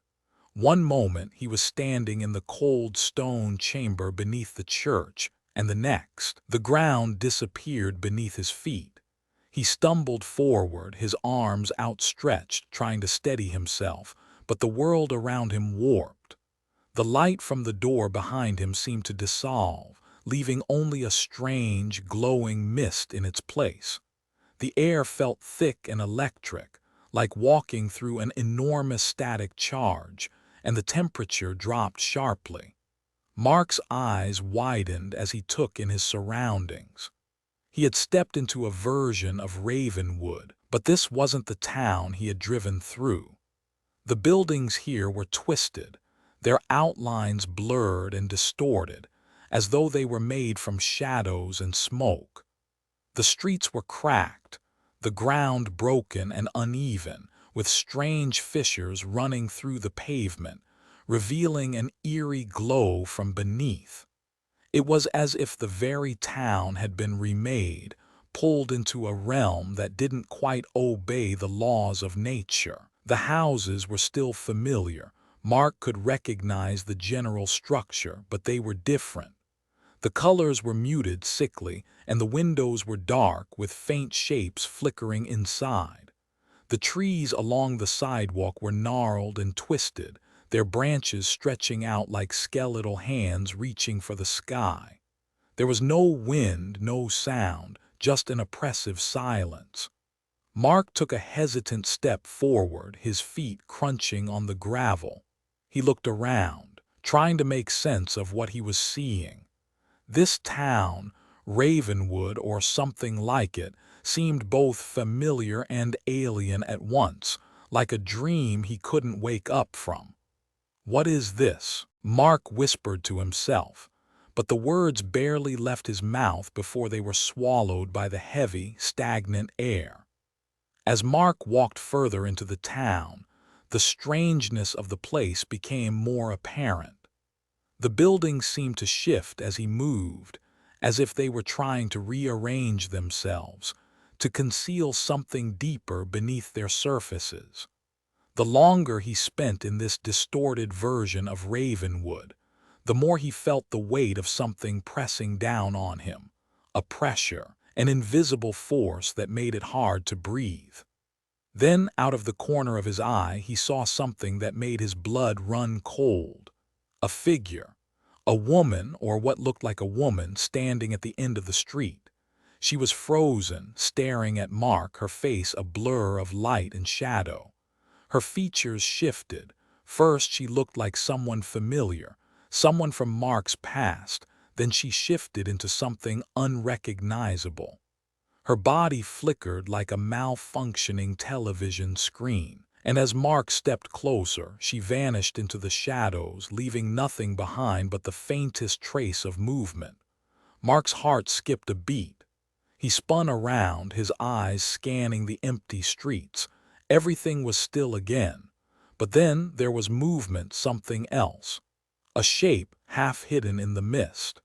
One moment he was standing in the cold stone chamber beneath the church, and the next, the ground disappeared beneath his feet. He stumbled forward, his arms outstretched, trying to steady himself, but the world around him warped. The light from the door behind him seemed to dissolve, leaving only a strange, glowing mist in its place. The air felt thick and electric, like walking through an enormous static charge, and the temperature dropped sharply. Mark's eyes widened as he took in his surroundings. He had stepped into a version of Ravenwood, but this wasn't the town he had driven through. The buildings here were twisted, their outlines blurred and distorted, as though they were made from shadows and smoke. The streets were cracked, the ground broken and uneven, with strange fissures running through the pavement, revealing an eerie glow from beneath. It was as if the very town had been remade, pulled into a realm that didn't quite obey the laws of nature. The houses were still familiar. Mark could recognize the general structure, but they were different. The colors were muted, sickly, and the windows were dark, with faint shapes flickering inside. The trees along the sidewalk were gnarled and twisted, their branches stretching out like skeletal hands reaching for the sky. There was no wind, no sound, just an oppressive silence. Mark took a hesitant step forward, his feet crunching on the gravel. He looked around, trying to make sense of what he was seeing. This town, Ravenwood, or something like it, seemed both familiar and alien at once, like a dream he couldn't wake up from. "What is this?" Mark whispered to himself, but the words barely left his mouth before they were swallowed by the heavy, stagnant air. As Mark walked further into the town, the strangeness of the place became more apparent. The buildings seemed to shift as he moved, as if they were trying to rearrange themselves, to conceal something deeper beneath their surfaces. The longer he spent in this distorted version of Ravenwood, the more he felt the weight of something pressing down on him, a pressure, an invisible force that made it hard to breathe. Then, out of the corner of his eye, he saw something that made his blood run cold. A figure, a woman, or what looked like a woman, standing at the end of the street. She was frozen, staring at Mark, her face a blur of light and shadow. Her features shifted. First she looked like someone familiar, someone from Mark's past, then she shifted into something unrecognizable. Her body flickered like a malfunctioning television screen, and as Mark stepped closer, she vanished into the shadows, leaving nothing behind but the faintest trace of movement. Mark's heart skipped a beat. He spun around, his eyes scanning the empty streets. Everything was still again. But then there was movement, something else. A shape half hidden in the mist.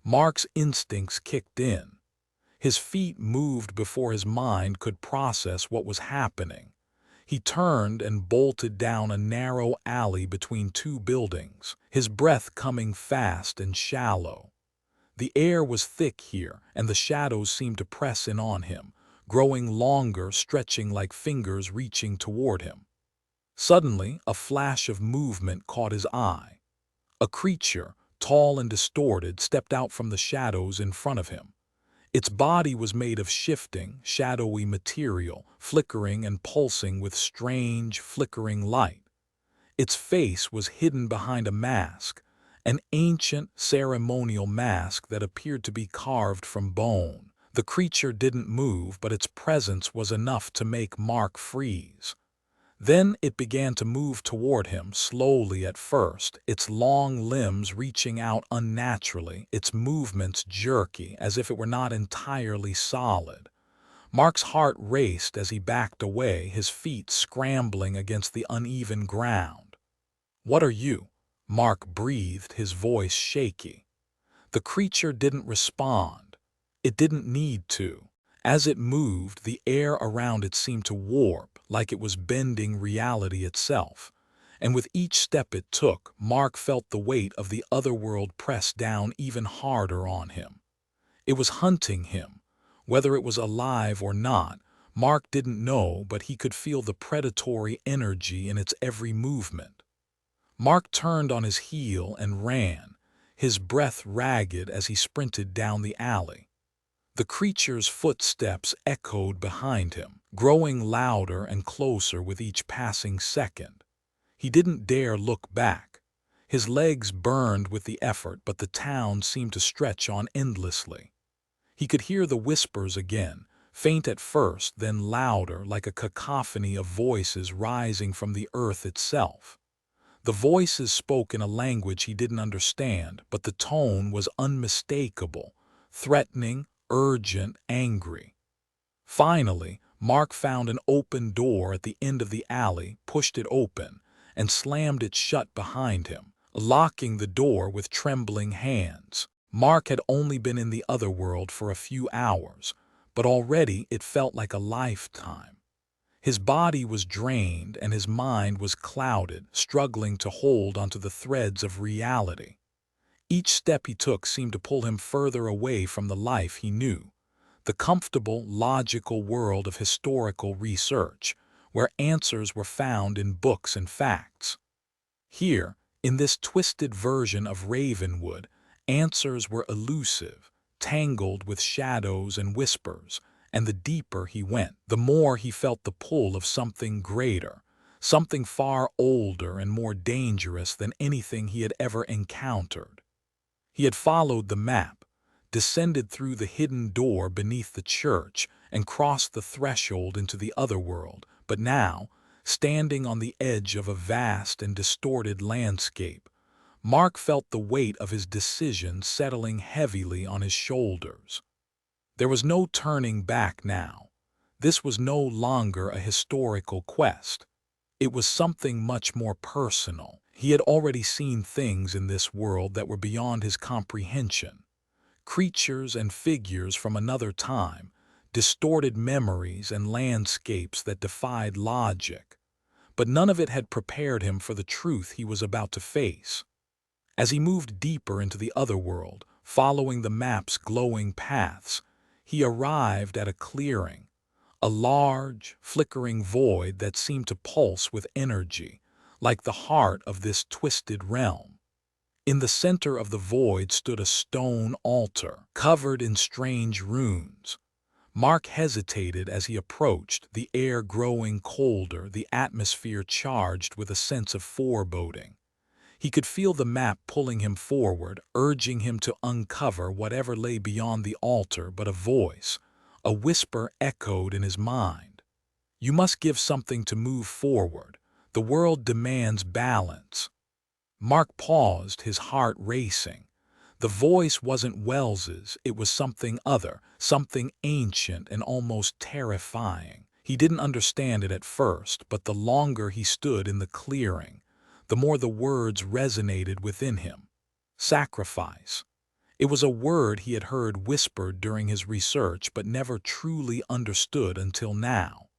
Mark's instincts kicked in. His feet moved before his mind could process what was happening. He turned and bolted down a narrow alley between two buildings, his breath coming fast and shallow. The air was thick here, and the shadows seemed to press in on him, growing longer, stretching like fingers reaching toward him. Suddenly, a flash of movement caught his eye. A creature, tall and distorted, stepped out from the shadows in front of him. Its body was made of shifting, shadowy material, flickering and pulsing with strange, flickering light. Its face was hidden behind a mask, an ancient, ceremonial mask that appeared to be carved from bone. The creature didn't move, but its presence was enough to make Mark freeze. Then it began to move toward him, slowly at first, its long limbs reaching out unnaturally, its movements jerky, as if it were not entirely solid. Mark's heart raced as he backed away, his feet scrambling against the uneven ground. "What are you?" Mark breathed, his voice shaky. The creature didn't respond. It didn't need to. As it moved, the air around it seemed to warp, like it was bending reality itself. And with each step it took, Mark felt the weight of the otherworld press down even harder on him. It was hunting him. Whether it was alive or not, Mark didn't know, but he could feel the predatory energy in its every movement. Mark turned on his heel and ran, his breath ragged as he sprinted down the alley. The creature's footsteps echoed behind him, growing louder and closer with each passing second. He didn't dare look back. His legs burned with the effort, but the town seemed to stretch on endlessly. He could hear the whispers again, faint at first, then louder, like a cacophony of voices rising from the earth itself. The voices spoke in a language he didn't understand, but the tone was unmistakable, threatening, urgent, angry. Finally, Mark found an open door at the end of the alley, pushed it open, and slammed it shut behind him, locking the door with trembling hands. Mark had only been in the otherworld for a few hours, but already it felt like a lifetime. His body was drained and his mind was clouded, struggling to hold onto the threads of reality. Each step he took seemed to pull him further away from the life he knew, the comfortable, logical world of historical research, where answers were found in books and facts. Here, in this twisted version of Ravenwood, answers were elusive, tangled with shadows and whispers, and the deeper he went, the more he felt the pull of something greater, something far older and more dangerous than anything he had ever encountered. He had followed the map, descended through the hidden door beneath the church, and crossed the threshold into the otherworld. But now, standing on the edge of a vast and distorted landscape, Mark felt the weight of his decision settling heavily on his shoulders. There was no turning back now. This was no longer a historical quest. It was something much more personal. He had already seen things in this world that were beyond his comprehension. Creatures and figures from another time, distorted memories and landscapes that defied logic. But none of it had prepared him for the truth he was about to face. As he moved deeper into the otherworld, following the map's glowing paths, he arrived at a clearing, a large, flickering void that seemed to pulse with energy, like the heart of this twisted realm. In the center of the void stood a stone altar, covered in strange runes. Mark hesitated as he approached, the air growing colder, the atmosphere charged with a sense of foreboding. He could feel the map pulling him forward, urging him to uncover whatever lay beyond the altar, but a voice, a whisper echoed in his mind. "You must give something to move forward. The world demands balance." Mark paused, his heart racing. The voice wasn't Wells's, it was something other, something ancient and almost terrifying. He didn't understand it at first, but the longer he stood in the clearing, the more the words resonated within him. Sacrifice. It was a word he had heard whispered during his research but never truly understood until now.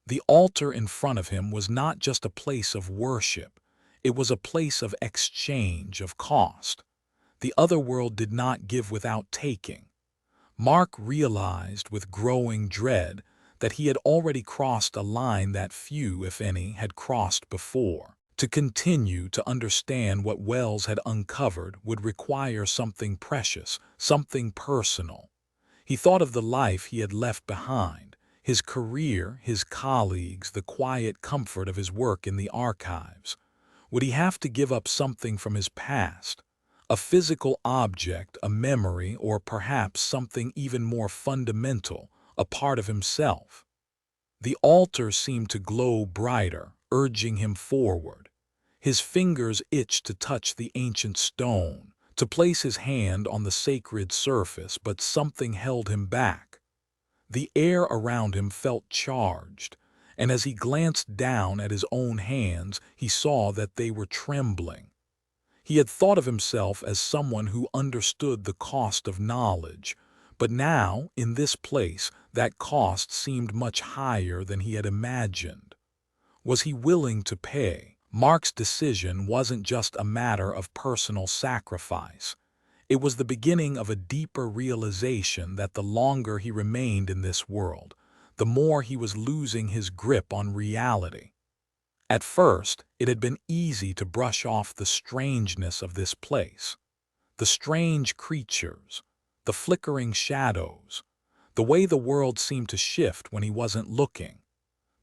The altar in front of him was not just a place of worship, it was a place of exchange, of cost. The otherworld did not give without taking. Mark realized with growing dread that he had already crossed a line that few, if any, had crossed before. To continue to understand what Wells had uncovered would require something precious, something personal. He thought of the life he had left behind, his career, his colleagues, the quiet comfort of his work in the archives. Would he have to give up something from his past? A physical object, a memory, or perhaps something even more fundamental, a part of himself? The altar seemed to glow brighter, urging him forward. His fingers itched to touch the ancient stone, to place his hand on the sacred surface, but something held him back. The air around him felt charged, and as he glanced down at his own hands, he saw that they were trembling. He had thought of himself as someone who understood the cost of knowledge, but now, in this place, that cost seemed much higher than he had imagined. Was he willing to pay? Mark's decision wasn't just a matter of personal sacrifice. It was the beginning of a deeper realization that the longer he remained in this world, the more he was losing his grip on reality. At first, it had been easy to brush off the strangeness of this place. The strange creatures, the flickering shadows, the way the world seemed to shift when he wasn't looking.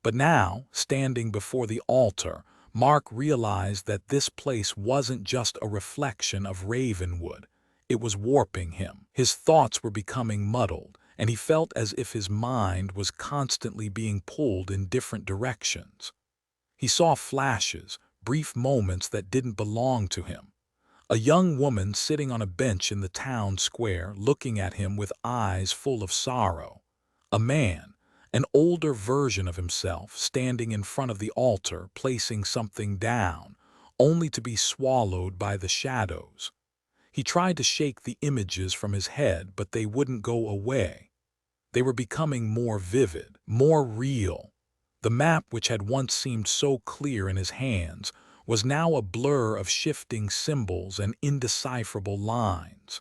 But now, standing before the altar, Mark realized that this place wasn't just a reflection of Ravenwood. It was warping him. His thoughts were becoming muddled, and he felt as if his mind was constantly being pulled in different directions. He saw flashes, brief moments that didn't belong to him. A young woman sitting on a bench in the town square, looking at him with eyes full of sorrow. A man, an older version of himself, standing in front of the altar, placing something down, only to be swallowed by the shadows. He tried to shake the images from his head, but they wouldn't go away. They were becoming more vivid, more real. The map, which had once seemed so clear in his hands, was now a blur of shifting symbols and indecipherable lines.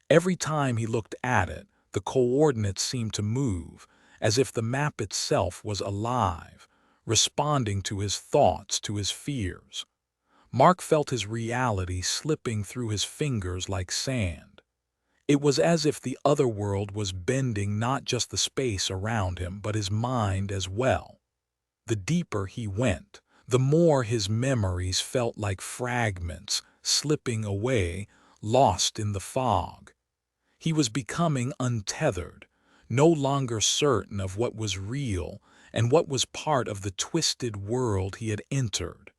Every time he looked at it, the coordinates seemed to move, as if the map itself was alive, responding to his thoughts, to his fears. Mark felt his reality slipping through his fingers like sand. It was as if the otherworld was bending not just the space around him, but his mind as well. The deeper he went, the more his memories felt like fragments, slipping away, lost in the fog. He was becoming untethered, no longer certain of what was real and what was part of the twisted world he had entered.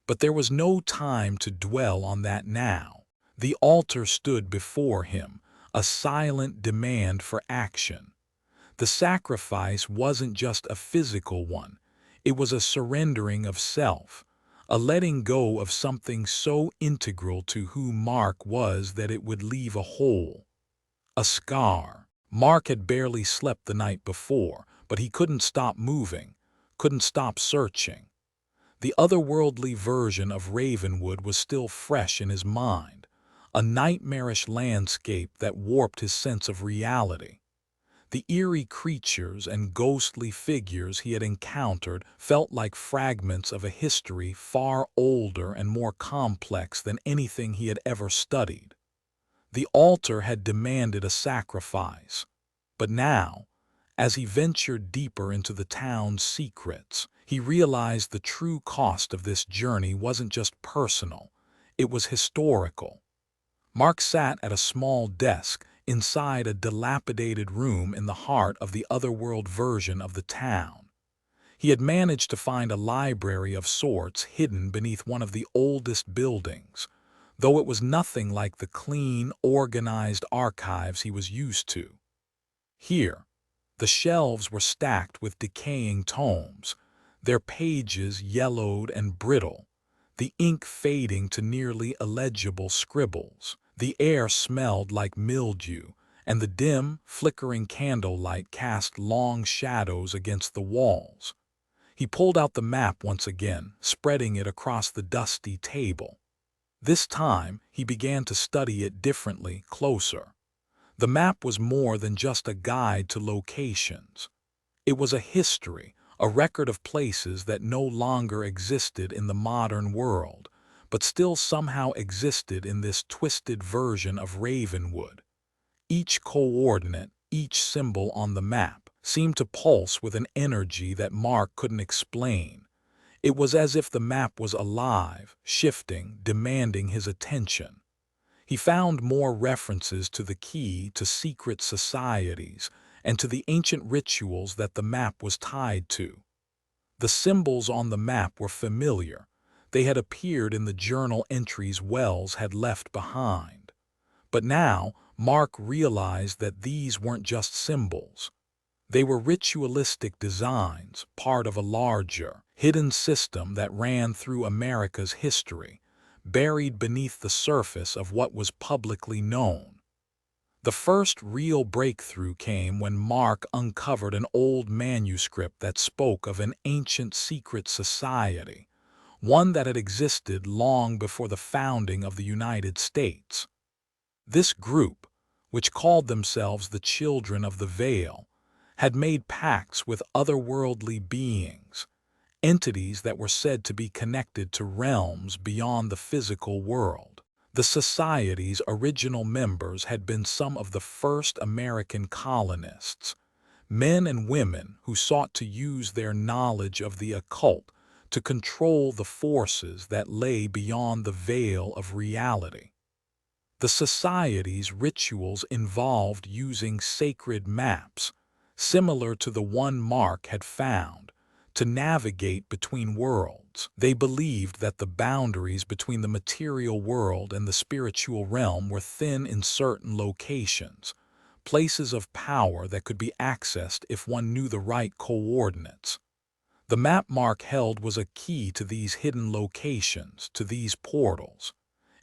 But there was no time to dwell on that now. The altar stood before him, a silent demand for action. The sacrifice wasn't just a physical one, it was a surrendering of self, a letting go of something so integral to who Mark was that it would leave a hole, a scar. Mark had barely slept the night before, but he couldn't stop moving, couldn't stop searching. The otherworldly version of Ravenwood was still fresh in his mind, a nightmarish landscape that warped his sense of reality. The eerie creatures and ghostly figures he had encountered felt like fragments of a history far older and more complex than anything he had ever studied. The altar had demanded a sacrifice, but now, as he ventured deeper into the town's secrets, he realized the true cost of this journey wasn't just personal, it was historical. Mark sat at a small desk inside a dilapidated room in the heart of the otherworld version of the town. He had managed to find a library of sorts hidden beneath one of the oldest buildings, though it was nothing like the clean, organized archives he was used to. Here, the shelves were stacked with decaying tomes, their pages yellowed and brittle, the ink fading to nearly illegible scribbles. The air smelled like mildew, and the dim, flickering candlelight cast long shadows against the walls. He pulled out the map once again, spreading it across the dusty table. This time, he began to study it differently, closer. The map was more than just a guide to locations. It was a history, a record of places that no longer existed in the modern world, but still somehow existed in this twisted version of Ravenwood. Each coordinate, each symbol on the map, seemed to pulse with an energy that Mark couldn't explain. It was as if the map was alive, shifting, demanding his attention. He found more references to the key to secret societies and to the ancient rituals that the map was tied to. The symbols on the map were familiar. They had appeared in the journal entries Wells had left behind. But now, Mark realized that these weren't just symbols. They were ritualistic designs, part of a larger, hidden system that ran through America's history, buried beneath the surface of what was publicly known. The first real breakthrough came when Mark uncovered an old manuscript that spoke of an ancient secret society, one that had existed long before the founding of the United States. This group, which called themselves the Children of the Veil, had made pacts with otherworldly beings, entities that were said to be connected to realms beyond the physical world. The society's original members had been some of the first American colonists, men and women who sought to use their knowledge of the occult to control the forces that lay beyond the veil of reality. The society's rituals involved using sacred maps, similar to the one Mark had found, to navigate between worlds. They believed that the boundaries between the material world and the spiritual realm were thin in certain locations, places of power that could be accessed if one knew the right coordinates. The map Mark held was a key to these hidden locations, to these portals.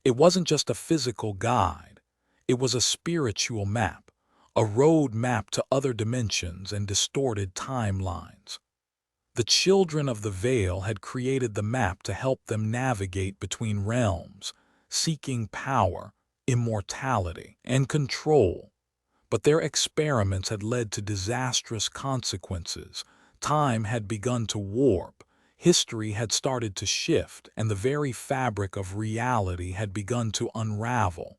It wasn't just a physical guide, it was a spiritual map, a road map to other dimensions and distorted timelines. The Children of the Veil had created the map to help them navigate between realms, seeking power, immortality, and control. But their experiments had led to disastrous consequences. Time had begun to warp, history had started to shift, and the very fabric of reality had begun to unravel.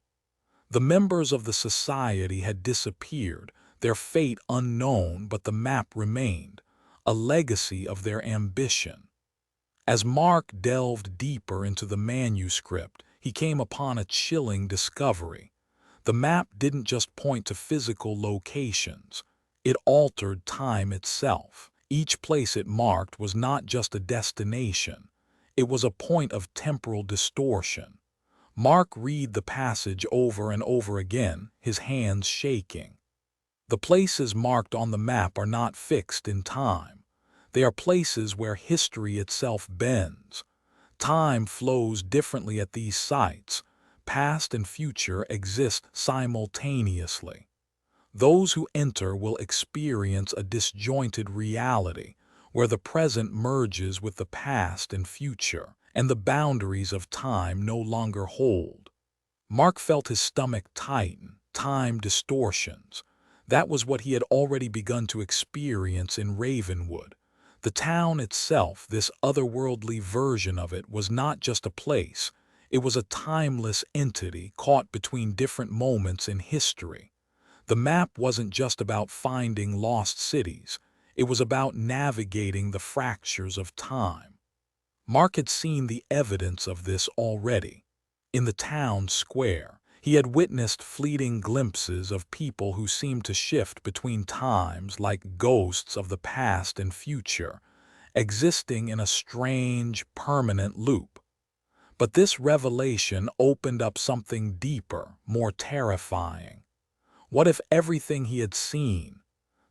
The members of the society had disappeared, their fate unknown, but the map remained, a legacy of their ambition. As Mark delved deeper into the manuscript, he came upon a chilling discovery. The map didn't just point to physical locations. It altered time itself. Each place it marked was not just a destination. It was a point of temporal distortion. Mark read the passage over and over again, his hands shaking. The places marked on the map are not fixed in time. They are places where history itself bends. Time flows differently at these sites. Past and future exist simultaneously. Those who enter will experience a disjointed reality, where the present merges with the past and future, and the boundaries of time no longer hold. Mark felt his stomach tighten. Time distortions. That was what he had already begun to experience in Ravenwood. The town itself, this otherworldly version of it, was not just a place. It was a timeless entity caught between different moments in history. The map wasn't just about finding lost cities. It was about navigating the fractures of time. Mark had seen the evidence of this already. In the town square, he had witnessed fleeting glimpses of people who seemed to shift between times like ghosts of the past and future, existing in a strange, permanent loop. But this revelation opened up something deeper, more terrifying. What if everything he had seen,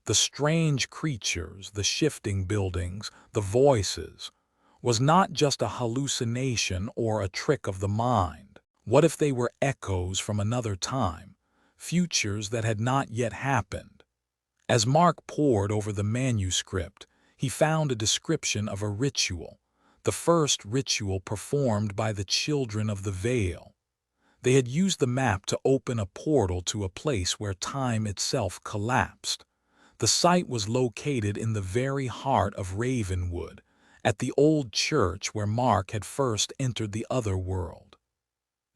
the strange creatures, the shifting buildings, the voices, was not just a hallucination or a trick of the mind? What if they were echoes from another time, futures that had not yet happened? As Mark pored over the manuscript, he found a description of a ritual, the first ritual performed by the Children of the Veil. They had used the map to open a portal to a place where time itself collapsed. The site was located in the very heart of Ravenwood, at the old church where Mark had first entered the otherworld.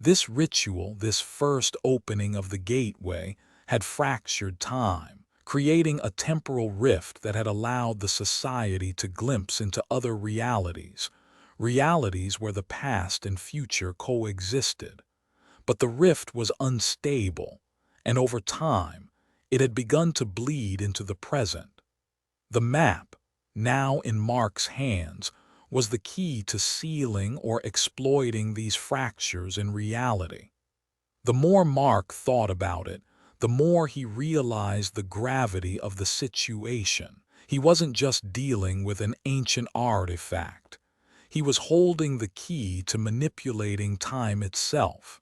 This ritual, this first opening of the gateway, had fractured time, creating a temporal rift that had allowed the society to glimpse into other realities, realities where the past and future coexisted. But the rift was unstable, and over time, it had begun to bleed into the present. The map, now in Mark's hands, was the key to sealing or exploiting these fractures in reality. The more Mark thought about it, the more he realized the gravity of the situation. He wasn't just dealing with an ancient artifact. He was holding the key to manipulating time itself.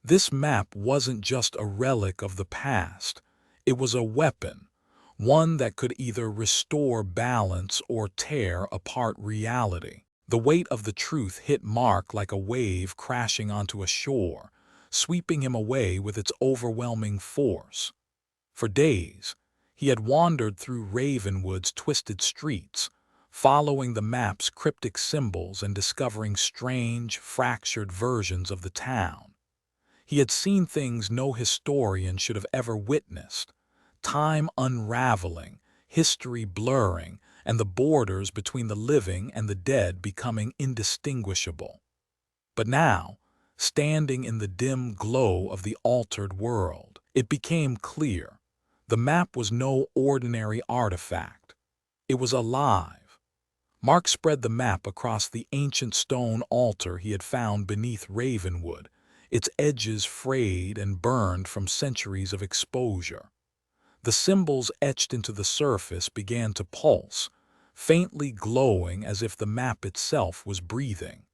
This map wasn't just a relic of the past. It was a weapon, one that could either restore balance or tear apart reality. The weight of the truth hit Mark like a wave crashing onto a shore, sweeping him away with its overwhelming force. For days, he had wandered through Ravenwood's twisted streets, following the map's cryptic symbols and discovering strange, fractured versions of the town. He had seen things no historian should have ever witnessed: time unraveling, history blurring, and the borders between the living and the dead becoming indistinguishable. But now, standing in the dim glow of the altered world, it became clear. The map was no ordinary artifact. It was alive. Mark spread the map across the ancient stone altar he had found beneath Ravenwood, its edges frayed and burned from centuries of exposure. The symbols etched into the surface began to pulse, faintly glowing as if the map itself was breathing.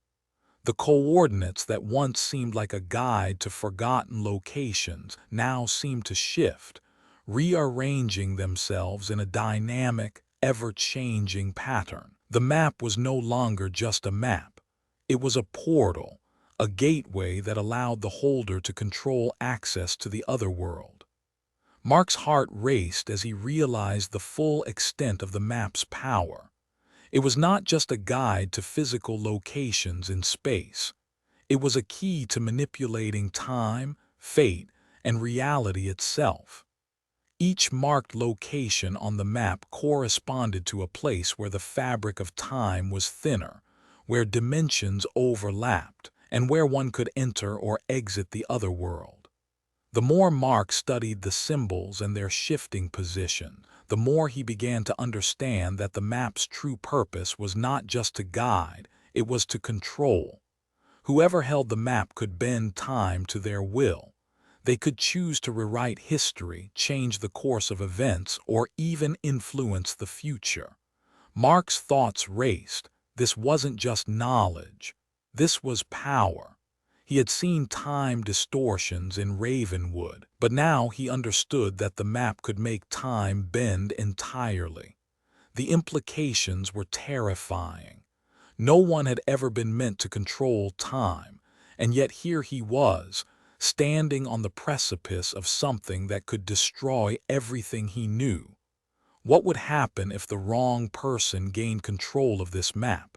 The coordinates that once seemed like a guide to forgotten locations now seemed to shift, rearranging themselves in a dynamic, ever-changing pattern. The map was no longer just a map. It was a portal, a gateway that allowed the holder to control access to the otherworld. Mark's heart raced as he realized the full extent of the map's power. It was not just a guide to physical locations in space. It was a key to manipulating time, fate, and reality itself. Each marked location on the map corresponded to a place where the fabric of time was thinner, where dimensions overlapped, and where one could enter or exit the otherworld. The more Mark studied the symbols and their shifting position, the more he began to understand that the map's true purpose was not just to guide, it was to control. Whoever held the map could bend time to their will. They could choose to rewrite history, change the course of events, or even influence the future. Mark's thoughts raced. This wasn't just knowledge. This was power. He had seen time distortions in Ravenwood, but now he understood that the map could make time bend entirely. The implications were terrifying. No one had ever been meant to control time, and yet here he was, standing on the precipice of something that could destroy everything he knew. What would happen if the wrong person gained control of this map?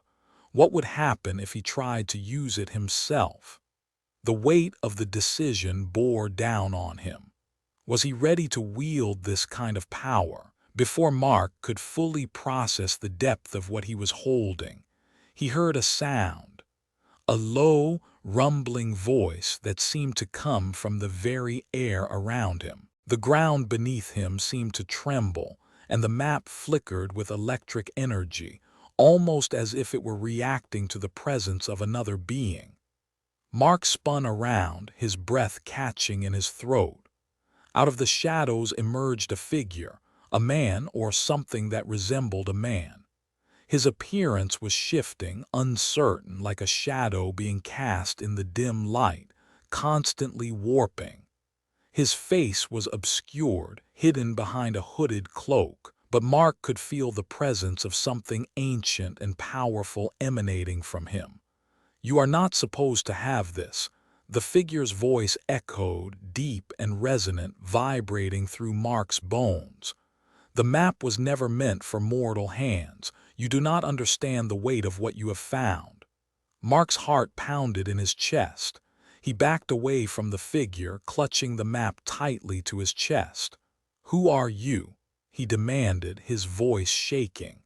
What would happen if he tried to use it himself? The weight of the decision bore down on him. Was he ready to wield this kind of power? Before Mark could fully process the depth of what he was holding, he heard a sound, a low, rumbling voice that seemed to come from the very air around him. The ground beneath him seemed to tremble, and the map flickered with electric energy, almost as if it were reacting to the presence of another being. Mark spun around, his breath catching in his throat. Out of the shadows emerged a figure, a man or something that resembled a man. His appearance was shifting, uncertain, like a shadow being cast in the dim light, constantly warping. His face was obscured, hidden behind a hooded cloak, but Mark could feel the presence of something ancient and powerful emanating from him. "You are not supposed to have this." The figure's voice echoed, deep and resonant, vibrating through Mark's bones. "The map was never meant for mortal hands. You do not understand the weight of what you have found." Mark's heart pounded in his chest. He backed away from the figure, clutching the map tightly to his chest. "Who are you?" he demanded, his voice shaking.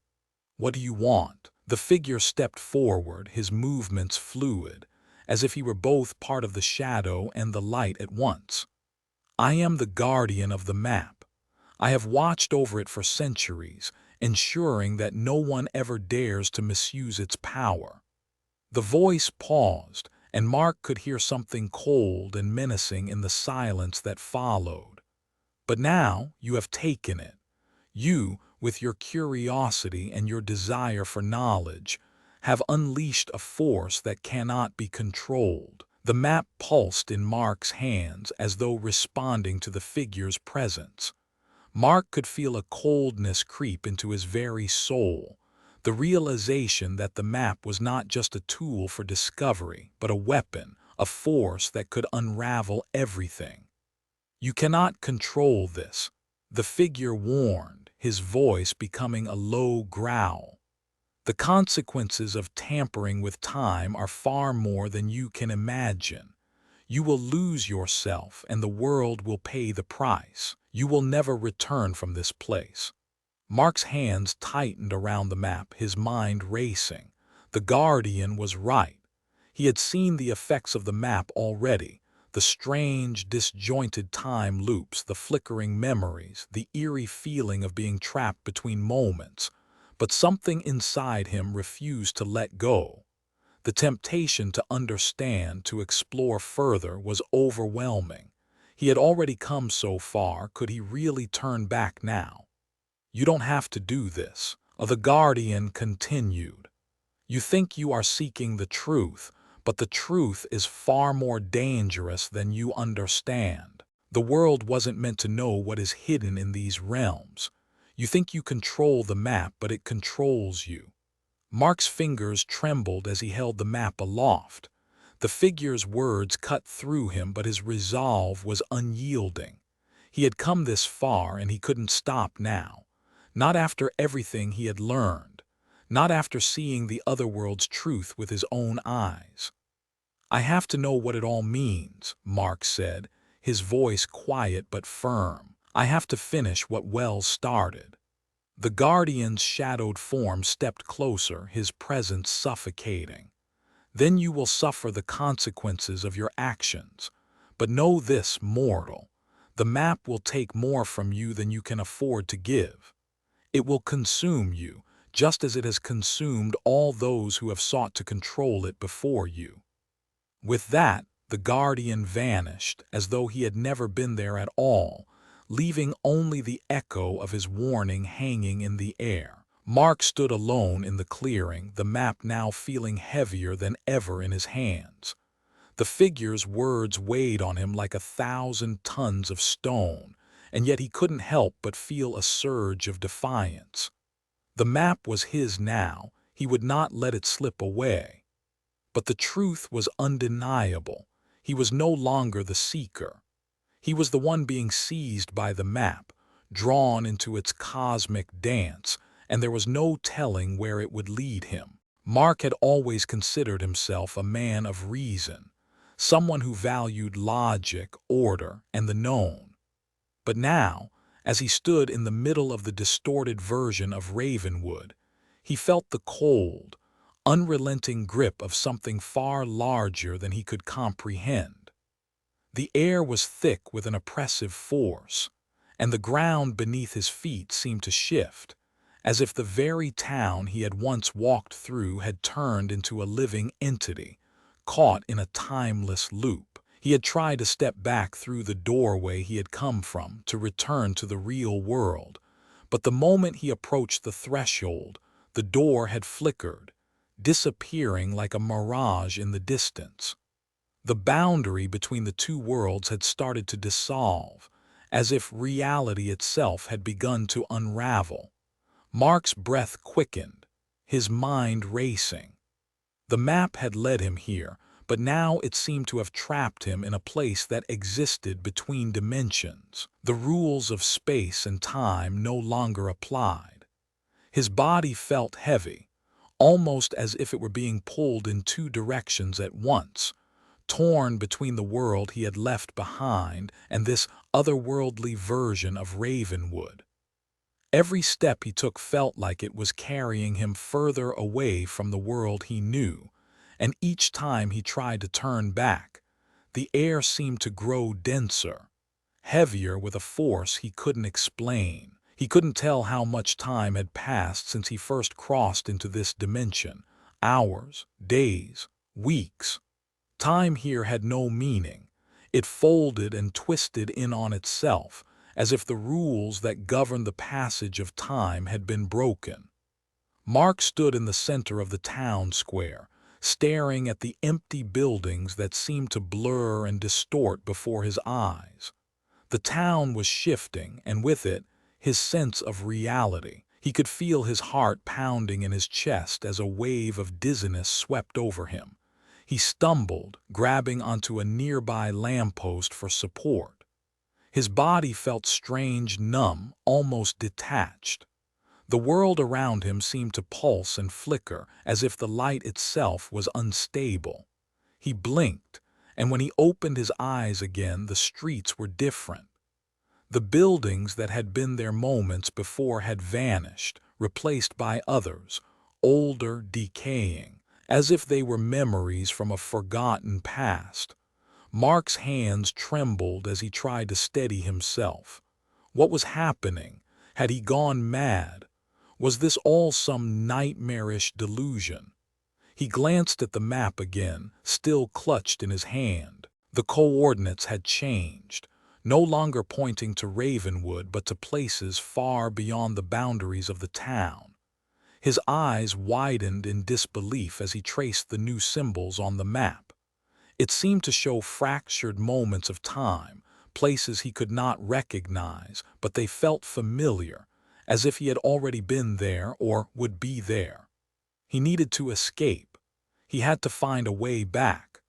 "What do you want?" The figure stepped forward, his movements fluid, as if he were both part of the shadow and the light at once. "I am the guardian of the map. I have watched over it for centuries, ensuring that no one ever dares to misuse its power." The voice paused, and Mark could hear something cold and menacing in the silence that followed. "But now you have taken it. You, with your curiosity and your desire for knowledge, have unleashed a force that cannot be controlled." The map pulsed in Mark's hands as though responding to the figure's presence. Mark could feel a coldness creep into his very soul, the realization that the map was not just a tool for discovery, but a weapon, a force that could unravel everything. "You cannot control this," the figure warned, his voice becoming a low growl. "The consequences of tampering with time are far more than you can imagine. You will lose yourself, and the world will pay the price. You will never return from this place." Mark's hands tightened around the map, his mind racing. The Guardian was right. He had seen the effects of the map already. The strange, disjointed time loops, the flickering memories, the eerie feeling of being trapped between moments. But something inside him refused to let go. The temptation to understand, to explore further, was overwhelming. He had already come so far. Could he really turn back now? "You don't have to do this," the Guardian continued. "You think you are seeking the truth, but the truth is far more dangerous than you understand. The world wasn't meant to know what is hidden in these realms. You think you control the map, but it controls you." Mark's fingers trembled as he held the map aloft. The figure's words cut through him, but his resolve was unyielding. He had come this far, and he couldn't stop now. Not after everything he had learned. Not after seeing the otherworld's truth with his own eyes. "I have to know what it all means," Mark said, his voice quiet but firm. "I have to finish what Wells started." The Guardian's shadowed form stepped closer, his presence suffocating. "Then you will suffer the consequences of your actions." But know this, mortal. The map will take more from you than you can afford to give. It will consume you, just as it has consumed all those who have sought to control it before you." With that, the guardian vanished as though he had never been there at all, leaving only the echo of his warning hanging in the air. Mark stood alone in the clearing, the map now feeling heavier than ever in his hands. The figure's words weighed on him like 1,000 tons of stone, and yet he couldn't help but feel a surge of defiance. The map was his now, he would not let it slip away. But the truth was undeniable. He was no longer the seeker. He was the one being seized by the map, drawn into its cosmic dance, and there was no telling where it would lead him. Mark had always considered himself a man of reason, someone who valued logic, order, and the known. But now, as he stood in the middle of the distorted version of Ravenwood, he felt the cold, unrelenting grip of something far larger than he could comprehend. The air was thick with an oppressive force, and the ground beneath his feet seemed to shift, as if the very town he had once walked through had turned into a living entity, caught in a timeless loop. He had tried to step back through the doorway he had come from to return to the real world, but the moment he approached the threshold, the door had flickered, disappearing like a mirage in the distance. The boundary between the two worlds had started to dissolve, as if reality itself had begun to unravel. Mark's breath quickened, his mind racing. The map had led him here, but now it seemed to have trapped him in a place that existed between dimensions. The rules of space and time no longer applied. His body felt heavy, almost as if it were being pulled in two directions at once, torn between the world he had left behind and this otherworldly version of Ravenwood. Every step he took felt like it was carrying him further away from the world he knew, and each time he tried to turn back, the air seemed to grow denser, heavier with a force he couldn't explain. He couldn't tell how much time had passed since he first crossed into this dimension. Hours, days, weeks. Time here had no meaning. It folded and twisted in on itself, as if the rules that governed the passage of time had been broken. Mark stood in the center of the town square, staring at the empty buildings that seemed to blur and distort before his eyes. The town was shifting, and with it, his sense of reality. He could feel his heart pounding in his chest as a wave of dizziness swept over him. He stumbled, grabbing onto a nearby lamppost for support. His body felt strange, numb, almost detached. The world around him seemed to pulse and flicker, as if the light itself was unstable. He blinked, and when he opened his eyes again, the streets were different. The buildings that had been there moments before had vanished, replaced by others, older, decaying, as if they were memories from a forgotten past. Mark's hands trembled as he tried to steady himself. What was happening? Had he gone mad? Was this all some nightmarish delusion? He glanced at the map again, still clutched in his hand. The coordinates had changed, no longer pointing to Ravenwood but to places far beyond the boundaries of the town. His eyes widened in disbelief as he traced the new symbols on the map. It seemed to show fractured moments of time, places he could not recognize, but they felt familiar, as if he had already been there or would be there. He needed to escape. He had to find a way back.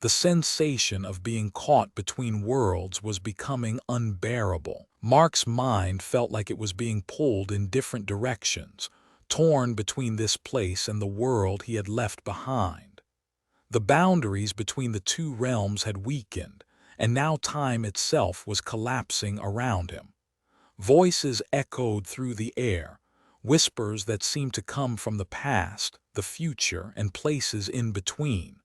The sensation of being caught between worlds was becoming unbearable. Mark's mind felt like it was being pulled in different directions, torn between this place and the world he had left behind. The boundaries between the two realms had weakened, and now time itself was collapsing around him. Voices echoed through the air, whispers that seemed to come from the past, the future, and places in between.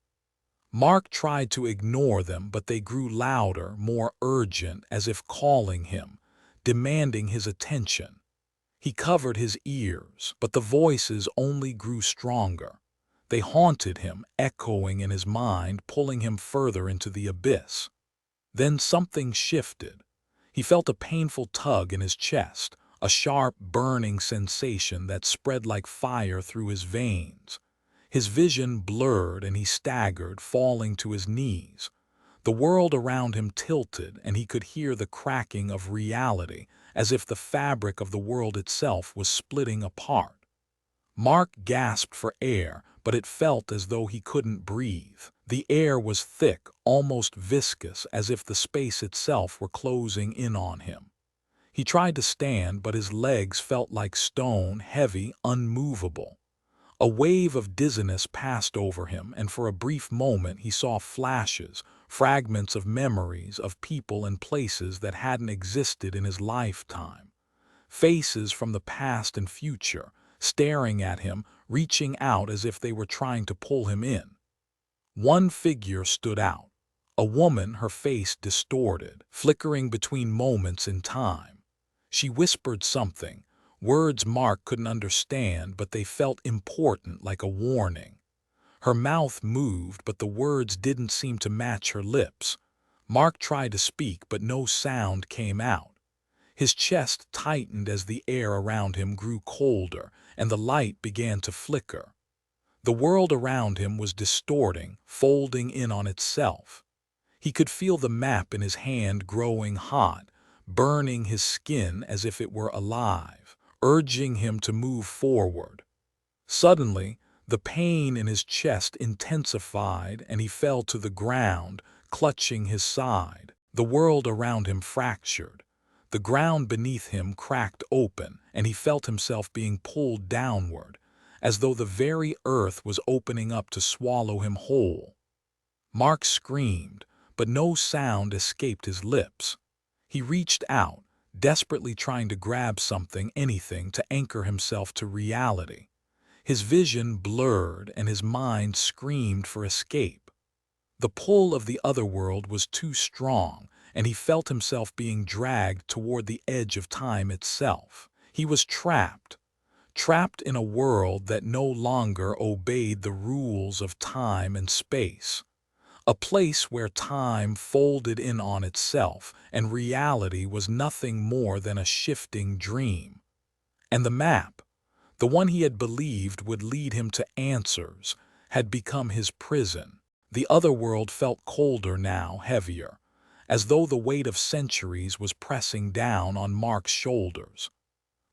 Mark tried to ignore them, but they grew louder, more urgent, as if calling him, demanding his attention. He covered his ears, but the voices only grew stronger. They haunted him, echoing in his mind, pulling him further into the abyss. Then something shifted. He felt a painful tug in his chest, a sharp, burning sensation that spread like fire through his veins. His vision blurred and he staggered, falling to his knees. The world around him tilted, and he could hear the cracking of reality, as if the fabric of the world itself was splitting apart. Mark gasped for air, but it felt as though he couldn't breathe. The air was thick, almost viscous, as if the space itself were closing in on him. He tried to stand, but his legs felt like stone, heavy, unmovable. A wave of dizziness passed over him, and for a brief moment he saw flashes, fragments of memories of people and places that hadn't existed in his lifetime. Faces from the past and future, staring at him, reaching out as if they were trying to pull him in. One figure stood out, a woman, her face distorted, flickering between moments in time. She whispered something, words Mark couldn't understand, but they felt important, like a warning. Her mouth moved, but the words didn't seem to match her lips. Mark tried to speak, but no sound came out. His chest tightened as the air around him grew colder, and the light began to flicker. The world around him was distorting, folding in on itself. He could feel the map in his hand growing hot, burning his skin as if it were alive, urging him to move forward. Suddenly, the pain in his chest intensified and he fell to the ground, clutching his side. The world around him fractured. The ground beneath him cracked open, and he felt himself being pulled downward, as though the very earth was opening up to swallow him whole. Mark screamed, but no sound escaped his lips. He reached out, desperately trying to grab something, anything, to anchor himself to reality. His vision blurred and his mind screamed for escape. The pull of the otherworld was too strong, and he felt himself being dragged toward the edge of time itself. He was trapped in a world that no longer obeyed the rules of time and space. A place where time folded in on itself and reality was nothing more than a shifting dream. And the map, the one he had believed would lead him to answers, had become his prison. The otherworld felt colder now, heavier, as though the weight of centuries was pressing down on Mark's shoulders.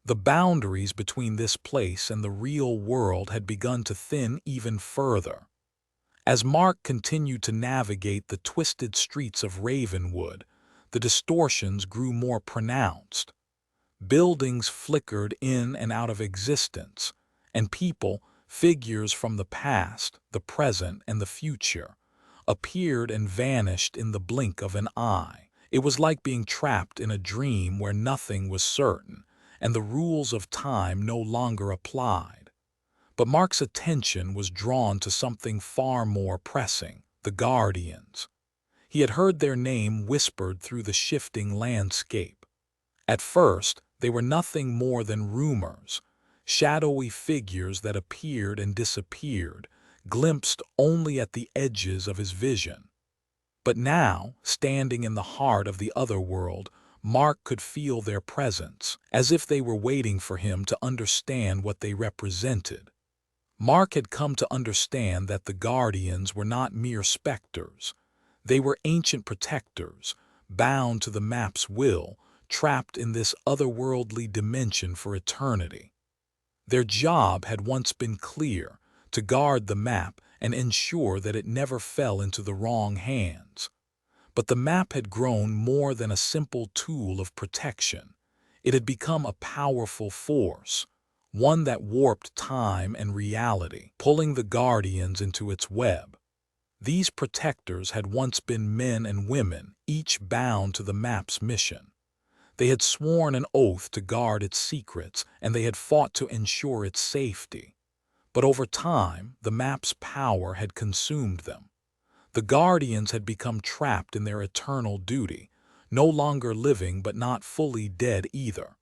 The boundaries between this place and the real world had begun to thin even further. As Mark continued to navigate the twisted streets of Ravenwood, the distortions grew more pronounced. Buildings flickered in and out of existence, and people, figures from the past, the present, and the future, appeared and vanished in the blink of an eye. It was like being trapped in a dream where nothing was certain, and the rules of time no longer applied. But Mark's attention was drawn to something far more pressing: the Guardians. He had heard their name whispered through the shifting landscape. At first, they were nothing more than rumors, shadowy figures that appeared and disappeared, glimpsed only at the edges of his vision. But now, standing in the heart of the otherworld, Mark could feel their presence, as if they were waiting for him to understand what they represented. Mark had come to understand that the Guardians were not mere specters. They were ancient protectors, bound to the map's will, trapped in this otherworldly dimension for eternity. Their job had once been clear: to guard the map and ensure that it never fell into the wrong hands. But the map had grown more than a simple tool of protection. It had become a powerful force, one that warped time and reality, pulling the Guardians into its web. These protectors had once been men and women, each bound to the map's mission. They had sworn an oath to guard its secrets, and they had fought to ensure its safety. But over time, the map's power had consumed them. The Guardians had become trapped in their eternal duty, no longer living but not fully dead either.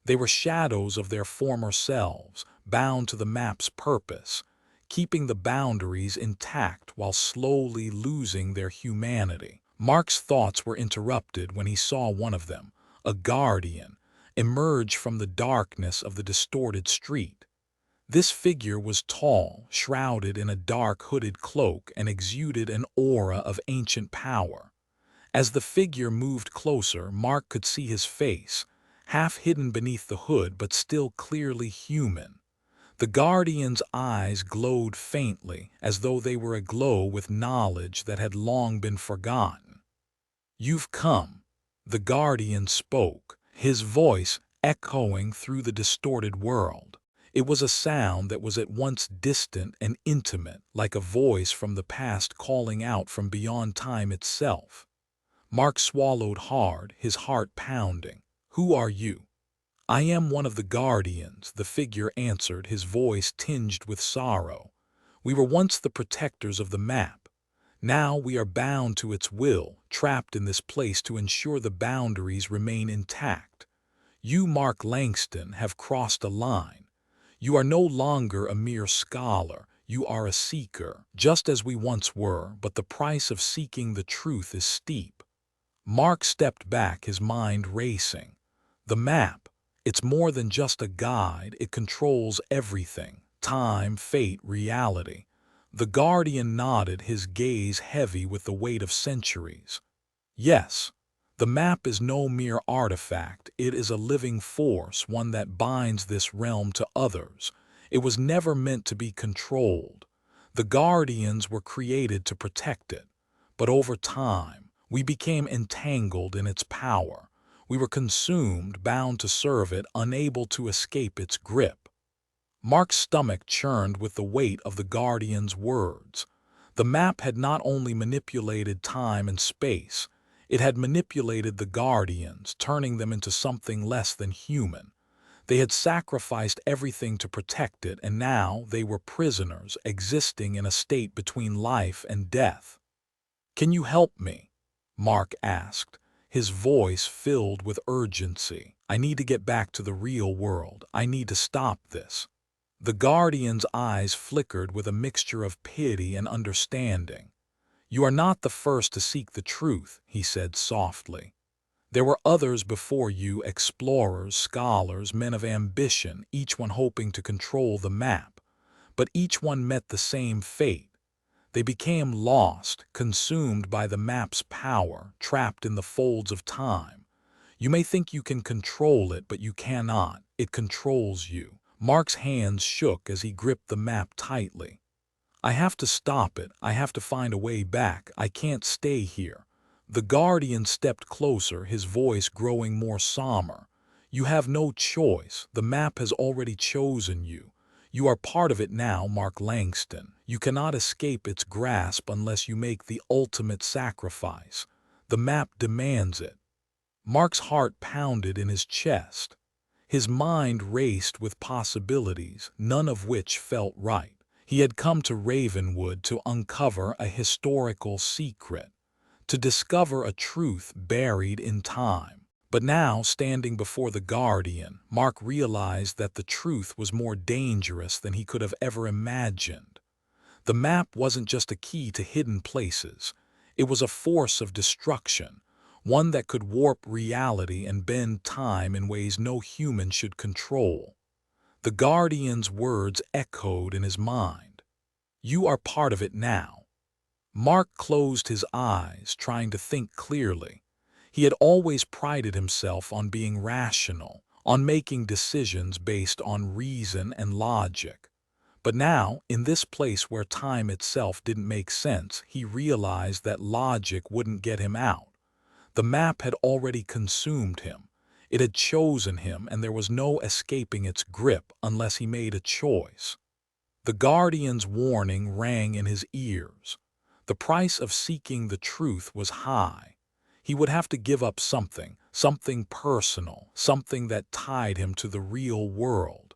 They were shadows of their former selves, bound to the map's purpose, keeping the boundaries intact while slowly losing their humanity. Mark's thoughts were interrupted when he saw one of them, a guardian, emerge from the darkness of the distorted street. This figure was tall, shrouded in a dark hooded cloak, and exuded an aura of ancient power. As the figure moved closer, Mark could see his face, half hidden beneath the hood but still clearly human. The Guardian's eyes glowed faintly, as though they were aglow with knowledge that had long been forgotten. "You've come," the Guardian spoke, his voice echoing through the distorted world. It was a sound that was at once distant and intimate, like a voice from the past calling out from beyond time itself. Mark swallowed hard, his heart pounding. "Who are you?" "I am one of the Guardians," the figure answered, his voice tinged with sorrow. "We were once the protectors of the map. Now we are bound to its will, trapped in this place to ensure the boundaries remain intact. You, Mark Langston, have crossed a line. You are no longer a mere scholar, you are a seeker, just as we once were, but the price of seeking the truth is steep." Mark stepped back, his mind racing. The map, it's more than just a guide, it controls everything: time, fate, reality. The Guardian nodded, his gaze heavy with the weight of centuries. "Yes, the map is no mere artifact, it is a living force, one that binds this realm to others. It was never meant to be controlled. The Guardians were created to protect it. But over time, we became entangled in its power. We were consumed, bound to serve it, unable to escape its grip." Mark's stomach churned with the weight of the Guardian's words. The map had not only manipulated time and space, it had manipulated the Guardians, turning them into something less than human. They had sacrificed everything to protect it, and now they were prisoners, existing in a state between life and death. "Can you help me?" Mark asked, his voice filled with urgency. "I need to get back to the real world. I need to stop this." The Guardian's eyes flickered with a mixture of pity and understanding. "You are not the first to seek the truth," he said softly. "There were others before you, explorers, scholars, men of ambition, each one hoping to control the map. But each one met the same fate. They became lost, consumed by the map's power, trapped in the folds of time. You may think you can control it, but you cannot. It controls you." Mark's hands shook as he gripped the map tightly. "I have to stop it. I have to find a way back. I can't stay here." The Guardian stepped closer, his voice growing more somber. "You have no choice. The map has already chosen you. You are part of it now, Mark Langston. You cannot escape its grasp unless you make the ultimate sacrifice. The map demands it." Mark's heart pounded in his chest. His mind raced with possibilities, none of which felt right. He had come to Ravenwood to uncover a historical secret, to discover a truth buried in time. But now, standing before the Guardian, Mark realized that the truth was more dangerous than he could have ever imagined. The map wasn't just a key to hidden places. It was a force of destruction, one that could warp reality and bend time in ways no human should control. The Guardian's words echoed in his mind. "You are part of it now." Mark closed his eyes, trying to think clearly. He had always prided himself on being rational, on making decisions based on reason and logic. But now, in this place where time itself didn't make sense, he realized that logic wouldn't get him out. The map had already consumed him. It had chosen him, and there was no escaping its grip unless he made a choice. The Guardian's warning rang in his ears. The price of seeking the truth was high. He would have to give up something, something personal, something that tied him to the real world.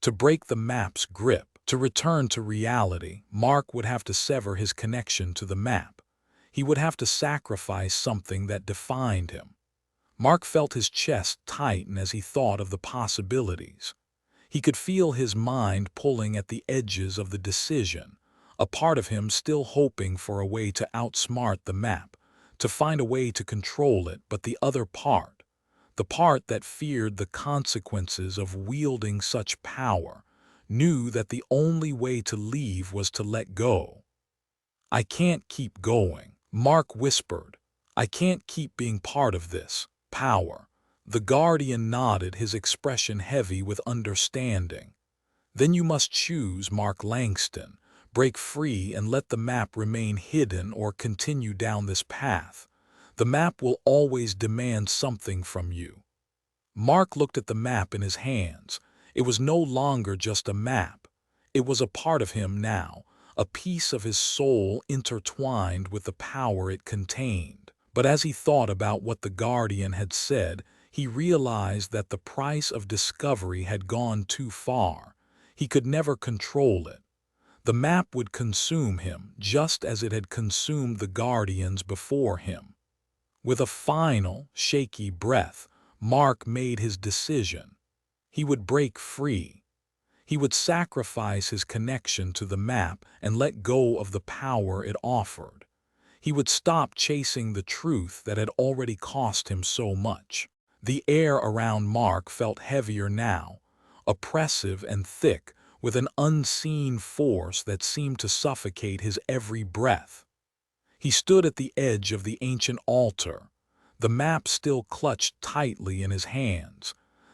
To break the map's grip, to return to reality, Mark would have to sever his connection to the map. He would have to sacrifice something that defined him. Mark felt his chest tighten as he thought of the possibilities. He could feel his mind pulling at the edges of the decision, a part of him still hoping for a way to outsmart the map, to find a way to control it, but the other part, the part that feared the consequences of wielding such power, knew that the only way to leave was to let go. "I can't keep going," Mark whispered. "I can't keep being part of this power." The guardian nodded, his expression heavy with understanding. "Then you must choose, Mark Langston. Break free and let the map remain hidden, or continue down this path. The map will always demand something from you." Mark looked at the map in his hands. It was no longer just a map. It was a part of him now, a piece of his soul intertwined with the power it contained. But as he thought about what the Guardian had said, he realized that the price of discovery had gone too far. He could never control it. The map would consume him, just as it had consumed the Guardians before him. With a final, shaky breath, Mark made his decision. He would break free. He would sacrifice his connection to the map and let go of the power it offered. He would stop chasing the truth that had already cost him so much. The air around Mark felt heavier now, oppressive and thick, with an unseen force that seemed to suffocate his every breath. He stood at the edge of the ancient altar, the map still clutched tightly in his hands,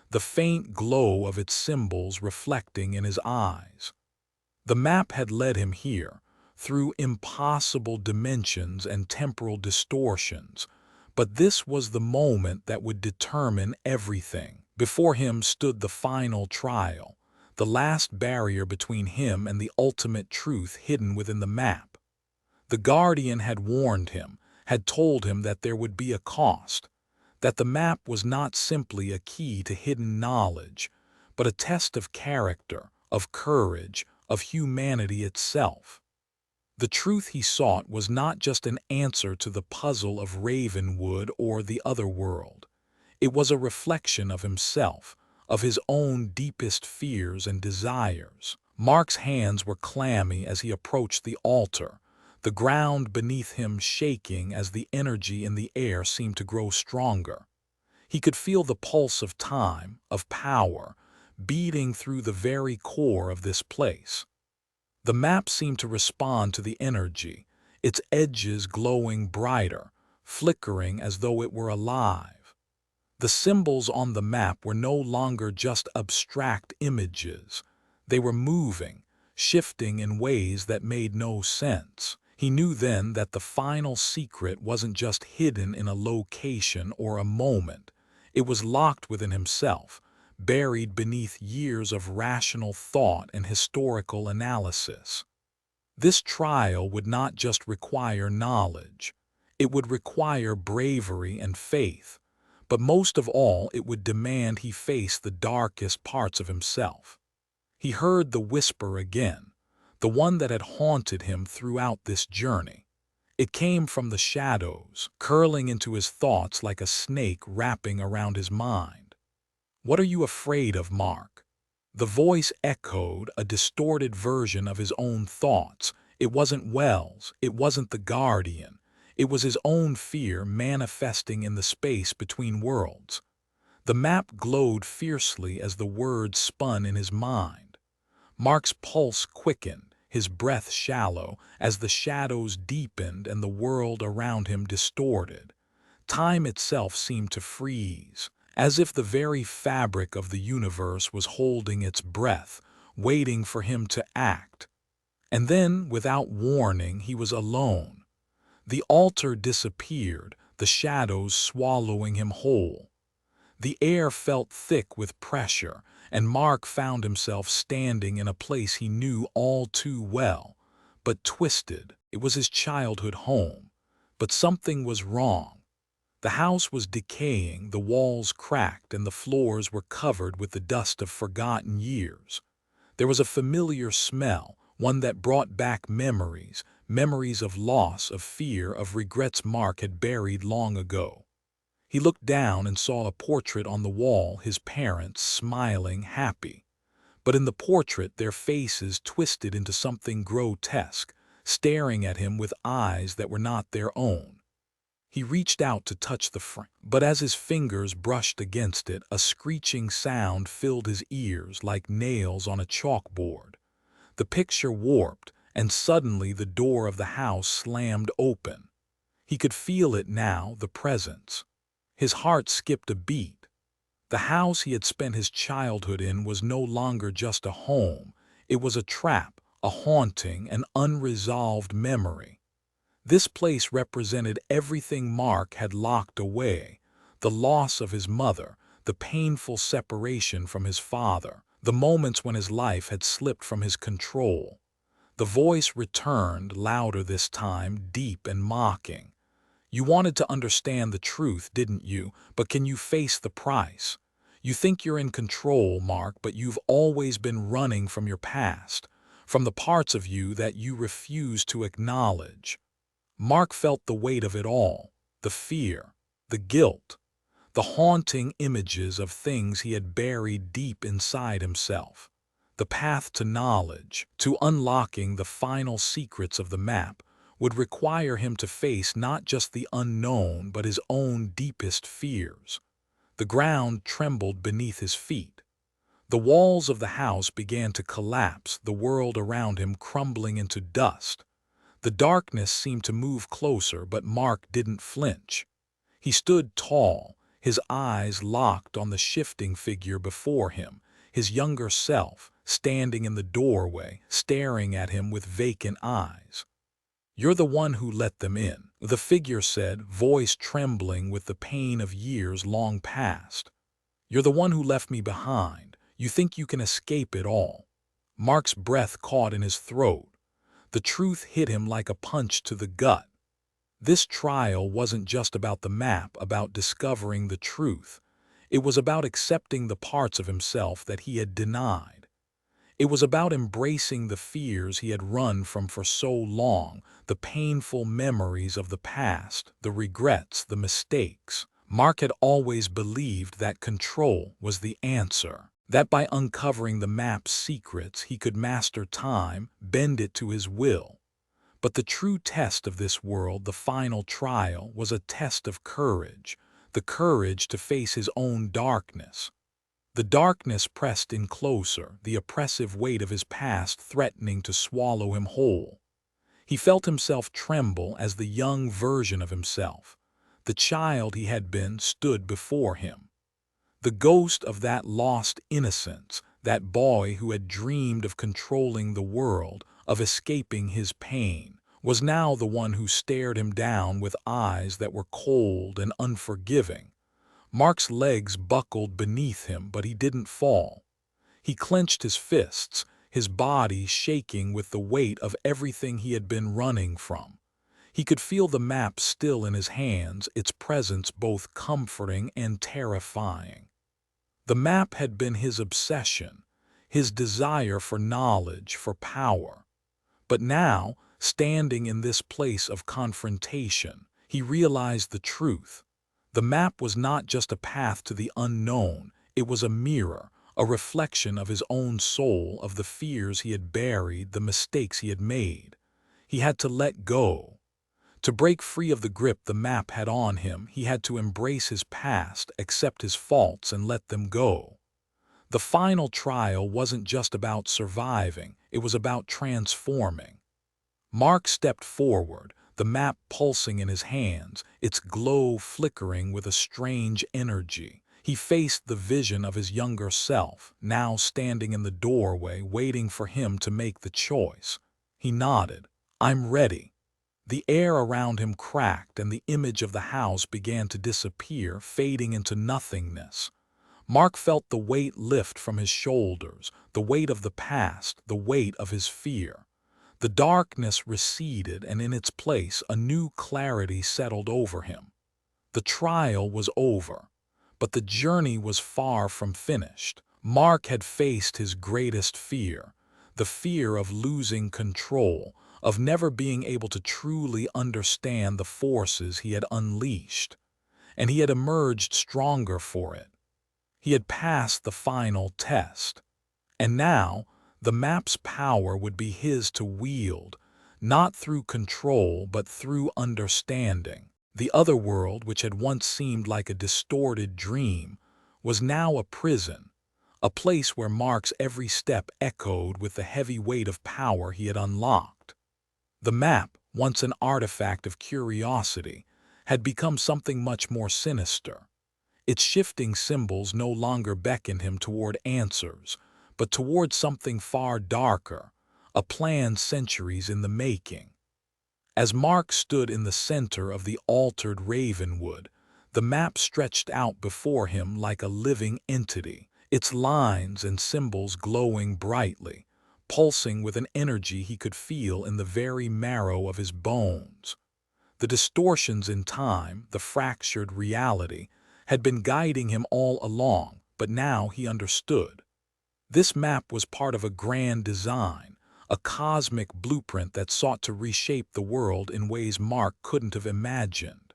the faint glow of its symbols reflecting in his eyes. The map had led him here, through impossible dimensions and temporal distortions, but this was the moment that would determine everything. Before him stood the final trial, the last barrier between him and the ultimate truth hidden within the map. The Guardian had warned him, had told him that there would be a cost, that the map was not simply a key to hidden knowledge, but a test of character, of courage, of humanity itself. The truth he sought was not just an answer to the puzzle of Ravenwood or the otherworld. It was a reflection of himself, of his own deepest fears and desires. Mark's hands were clammy as he approached the altar, the ground beneath him shaking as the energy in the air seemed to grow stronger. He could feel the pulse of time, of power, beating through the very core of this place. The map seemed to respond to the energy, its edges glowing brighter, flickering as though it were alive. The symbols on the map were no longer just abstract images. They were moving, shifting in ways that made no sense. He knew then that the final secret wasn't just hidden in a location or a moment. It was locked within himself, buried beneath years of rational thought and historical analysis. This trial would not just require knowledge. It would require bravery and faith. But most of all, it would demand he face the darkest parts of himself. He heard the whisper again, the one that had haunted him throughout this journey. It came from the shadows, curling into his thoughts like a snake wrapping around his mind. "What are you afraid of, Mark?" The voice echoed, a distorted version of his own thoughts. It wasn't Wells, it wasn't the Guardian. It was his own fear manifesting in the space between worlds. The map glowed fiercely as the words spun in his mind. Mark's pulse quickened, his breath shallow, as the shadows deepened and the world around him distorted. Time itself seemed to freeze, as if the very fabric of the universe was holding its breath, waiting for him to act. And then, without warning, he was alone. The altar disappeared, the shadows swallowing him whole. The air felt thick with pressure, and Mark found himself standing in a place he knew all too well, but twisted. It was his childhood home. But something was wrong. The house was decaying, the walls cracked, and the floors were covered with the dust of forgotten years. There was a familiar smell, one that brought back memories, memories of loss, of fear, of regrets Mark had buried long ago. He looked down and saw a portrait on the wall, his parents smiling, happy. But in the portrait, their faces twisted into something grotesque, staring at him with eyes that were not their own. He reached out to touch the frame, but as his fingers brushed against it, a screeching sound filled his ears like nails on a chalkboard. The picture warped, and suddenly the door of the house slammed open. He could feel it now, the presence. His heart skipped a beat. The house he had spent his childhood in was no longer just a home. It was a trap, a haunting, an unresolved memory. This place represented everything Mark had locked away: the loss of his mother, the painful separation from his father, the moments when his life had slipped from his control. The voice returned, louder this time, deep and mocking. "You wanted to understand the truth, didn't you? But can you face the price? You think you're in control, Mark, but you've always been running from your past, from the parts of you that you refuse to acknowledge." Mark felt the weight of it all: the fear, the guilt, the haunting images of things he had buried deep inside himself. The path to knowledge, to unlocking the final secrets of the map, would require him to face not just the unknown but his own deepest fears. The ground trembled beneath his feet. The walls of the house began to collapse, the world around him crumbling into dust. The darkness seemed to move closer, but Mark didn't flinch. He stood tall, his eyes locked on the shifting figure before him, his younger self, standing in the doorway, staring at him with vacant eyes. "You're the one who let them in," the figure said, voice trembling with the pain of years long past. "You're the one who left me behind. You think you can escape it all." Mark's breath caught in his throat. The truth hit him like a punch to the gut. This trial wasn't just about the map, about discovering the truth. It was about accepting the parts of himself that he had denied. It was about embracing the fears he had run from for so long, the painful memories of the past, the regrets, the mistakes. Mark had always believed that control was the answer, that by uncovering the map's secrets he could master time, bend it to his will. But the true test of this world, the final trial, was a test of courage, the courage to face his own darkness. The darkness pressed in closer, the oppressive weight of his past threatening to swallow him whole. He felt himself tremble as the young version of himself, the child he had been, stood before him. The ghost of that lost innocence, that boy who had dreamed of controlling the world, of escaping his pain, was now the one who stared him down with eyes that were cold and unforgiving. Mark's legs buckled beneath him, but he didn't fall. He clenched his fists, his body shaking with the weight of everything he had been running from. He could feel the map still in his hands, its presence both comforting and terrifying. The map had been his obsession, his desire for knowledge, for power. But now, standing in this place of confrontation, he realized the truth. The map was not just a path to the unknown, it was a mirror, a reflection of his own soul, of the fears he had buried, the mistakes he had made. He had to let go. To break free of the grip the map had on him, he had to embrace his past, accept his faults, and let them go. The final trial wasn't just about surviving, it was about transforming. Mark stepped forward, the map pulsing in his hands, its glow flickering with a strange energy. He faced the vision of his younger self, now standing in the doorway, waiting for him to make the choice. He nodded. "I'm ready." The air around him cracked, and the image of the house began to disappear, fading into nothingness. Mark felt the weight lift from his shoulders, the weight of the past, the weight of his fear. The darkness receded, and in its place a new clarity settled over him. The trial was over, but the journey was far from finished. Mark had faced his greatest fear, the fear of losing control, of never being able to truly understand the forces he had unleashed, and he had emerged stronger for it. He had passed the final test, and now the map's power would be his to wield, not through control but through understanding. The otherworld, which had once seemed like a distorted dream, was now a prison, a place where Mark's every step echoed with the heavy weight of power he had unlocked. The map, once an artifact of curiosity, had become something much more sinister. Its shifting symbols no longer beckoned him toward answers, but toward something far darker, a plan centuries in the making. As Mark stood in the center of the altered Ravenwood, the map stretched out before him like a living entity, its lines and symbols glowing brightly, pulsing with an energy he could feel in the very marrow of his bones. The distortions in time, the fractured reality, had been guiding him all along, but now he understood. This map was part of a grand design, a cosmic blueprint that sought to reshape the world in ways Mark couldn't have imagined.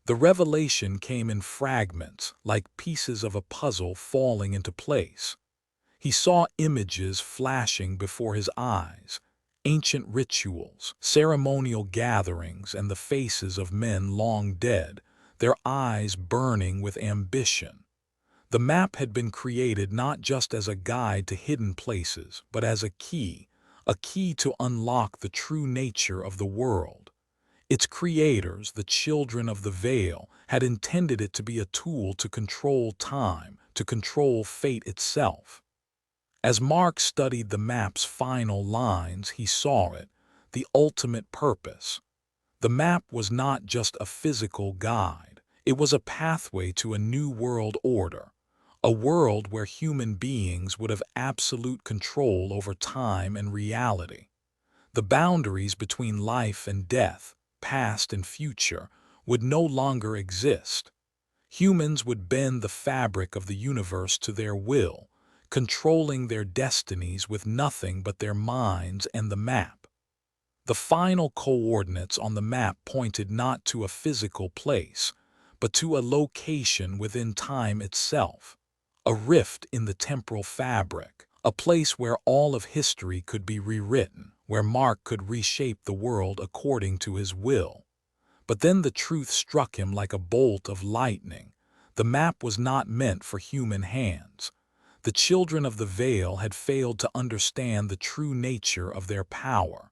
The revelation came in fragments, like pieces of a puzzle falling into place. He saw images flashing before his eyes, ancient rituals, ceremonial gatherings, and the faces of men long dead, their eyes burning with ambition. The map had been created not just as a guide to hidden places, but as a key to unlock the true nature of the world. Its creators, the children of the Veil, had intended it to be a tool to control time, to control fate itself. As Mark studied the map's final lines, he saw it, the ultimate purpose. The map was not just a physical guide, it was a pathway to a new world order, a world where human beings would have absolute control over time and reality. The boundaries between life and death, past and future, would no longer exist. Humans would bend the fabric of the universe to their will, controlling their destinies with nothing but their minds and the map. The final coordinates on the map pointed not to a physical place, but to a location within time itself, a rift in the temporal fabric, a place where all of history could be rewritten, where Mark could reshape the world according to his will. But then the truth struck him like a bolt of lightning. The map was not meant for human hands. The children of the Veil had failed to understand the true nature of their power.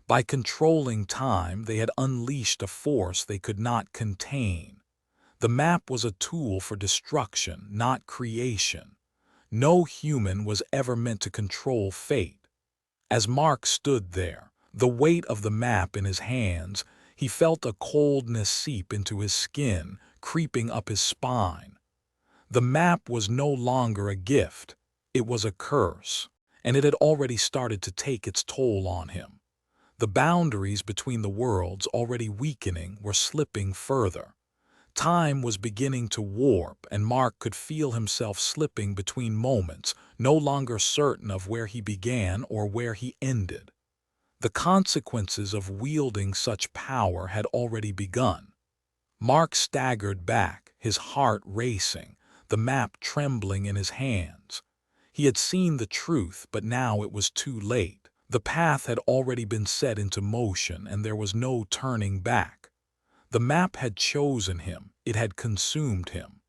By controlling time, they had unleashed a force they could not contain. The map was a tool for destruction, not creation. No human was ever meant to control fate. As Mark stood there, the weight of the map in his hands, he felt a coldness seep into his skin, creeping up his spine. The map was no longer a gift, it was a curse, and it had already started to take its toll on him. The boundaries between the worlds, already weakening, were slipping further. Time was beginning to warp, and Mark could feel himself slipping between moments, no longer certain of where he began or where he ended. The consequences of wielding such power had already begun. Mark staggered back, his heart racing, the map trembling in his hands. He had seen the truth, but now it was too late. The path had already been set into motion, and there was no turning back. The map had chosen him, it had consumed him.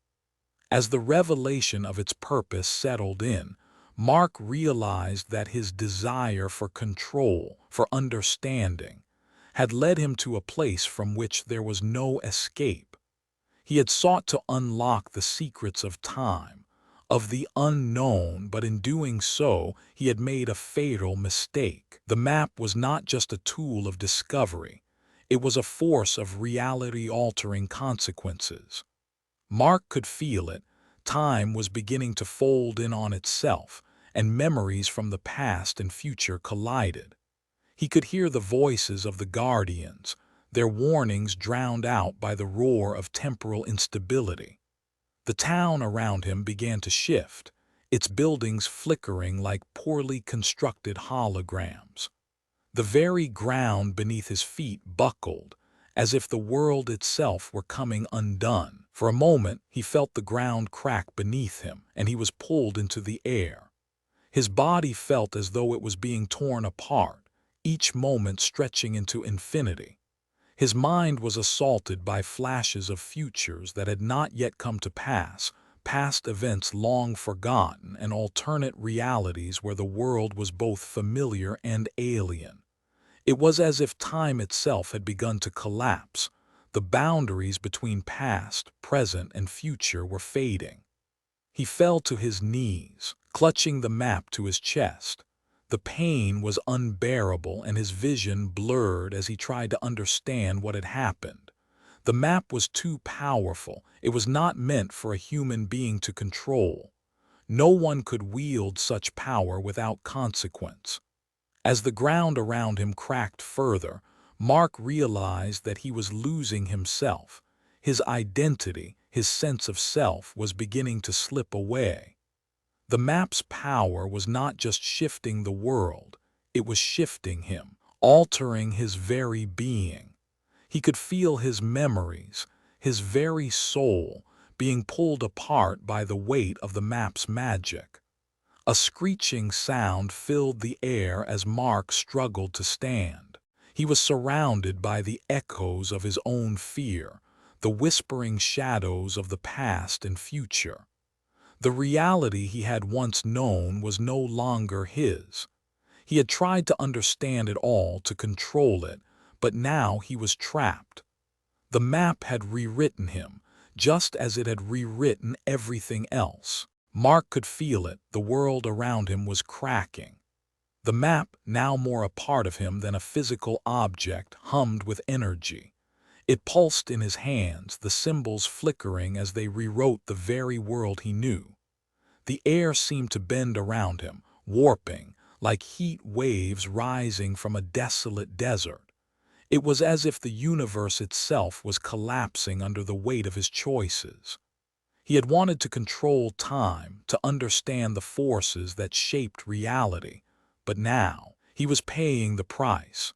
As the revelation of its purpose settled in, Mark realized that his desire for control, for understanding, had led him to a place from which there was no escape. He had sought to unlock the secrets of time, of the unknown, but in doing so, he had made a fatal mistake. The map was not just a tool of discovery, it was a force of reality-altering consequences. Mark could feel it. Time was beginning to fold in on itself, and memories from the past and future collided. He could hear the voices of the guardians, their warnings drowned out by the roar of temporal instability. The town around him began to shift, its buildings flickering like poorly constructed holograms. The very ground beneath his feet buckled, as if the world itself were coming undone. For a moment, he felt the ground crack beneath him, and he was pulled into the air. His body felt as though it was being torn apart, each moment stretching into infinity. His mind was assaulted by flashes of futures that had not yet come to pass, past events long forgotten, and alternate realities where the world was both familiar and alien. It was as if time itself had begun to collapse. The boundaries between past, present, and future were fading. He fell to his knees, clutching the map to his chest. The pain was unbearable and his vision blurred as he tried to understand what had happened. The map was too powerful. It was not meant for a human being to control. No one could wield such power without consequence. As the ground around him cracked further, Mark realized that he was losing himself. His identity, his sense of self, was beginning to slip away. The map's power was not just shifting the world, it was shifting him, altering his very being. He could feel his memories, his very soul, being pulled apart by the weight of the map's magic. A screeching sound filled the air as Mark struggled to stand. He was surrounded by the echoes of his own fear, the whispering shadows of the past and future. The reality he had once known was no longer his. He had tried to understand it all, to control it, but now he was trapped. The map had rewritten him, just as it had rewritten everything else. Mark could feel it. The world around him was cracking. The map, now more a part of him than a physical object, hummed with energy. It pulsed in his hands, the symbols flickering as they rewrote the very world he knew. The air seemed to bend around him, warping, like heat waves rising from a desolate desert. It was as if the universe itself was collapsing under the weight of his choices. He had wanted to control time, to understand the forces that shaped reality, but now he was paying the price.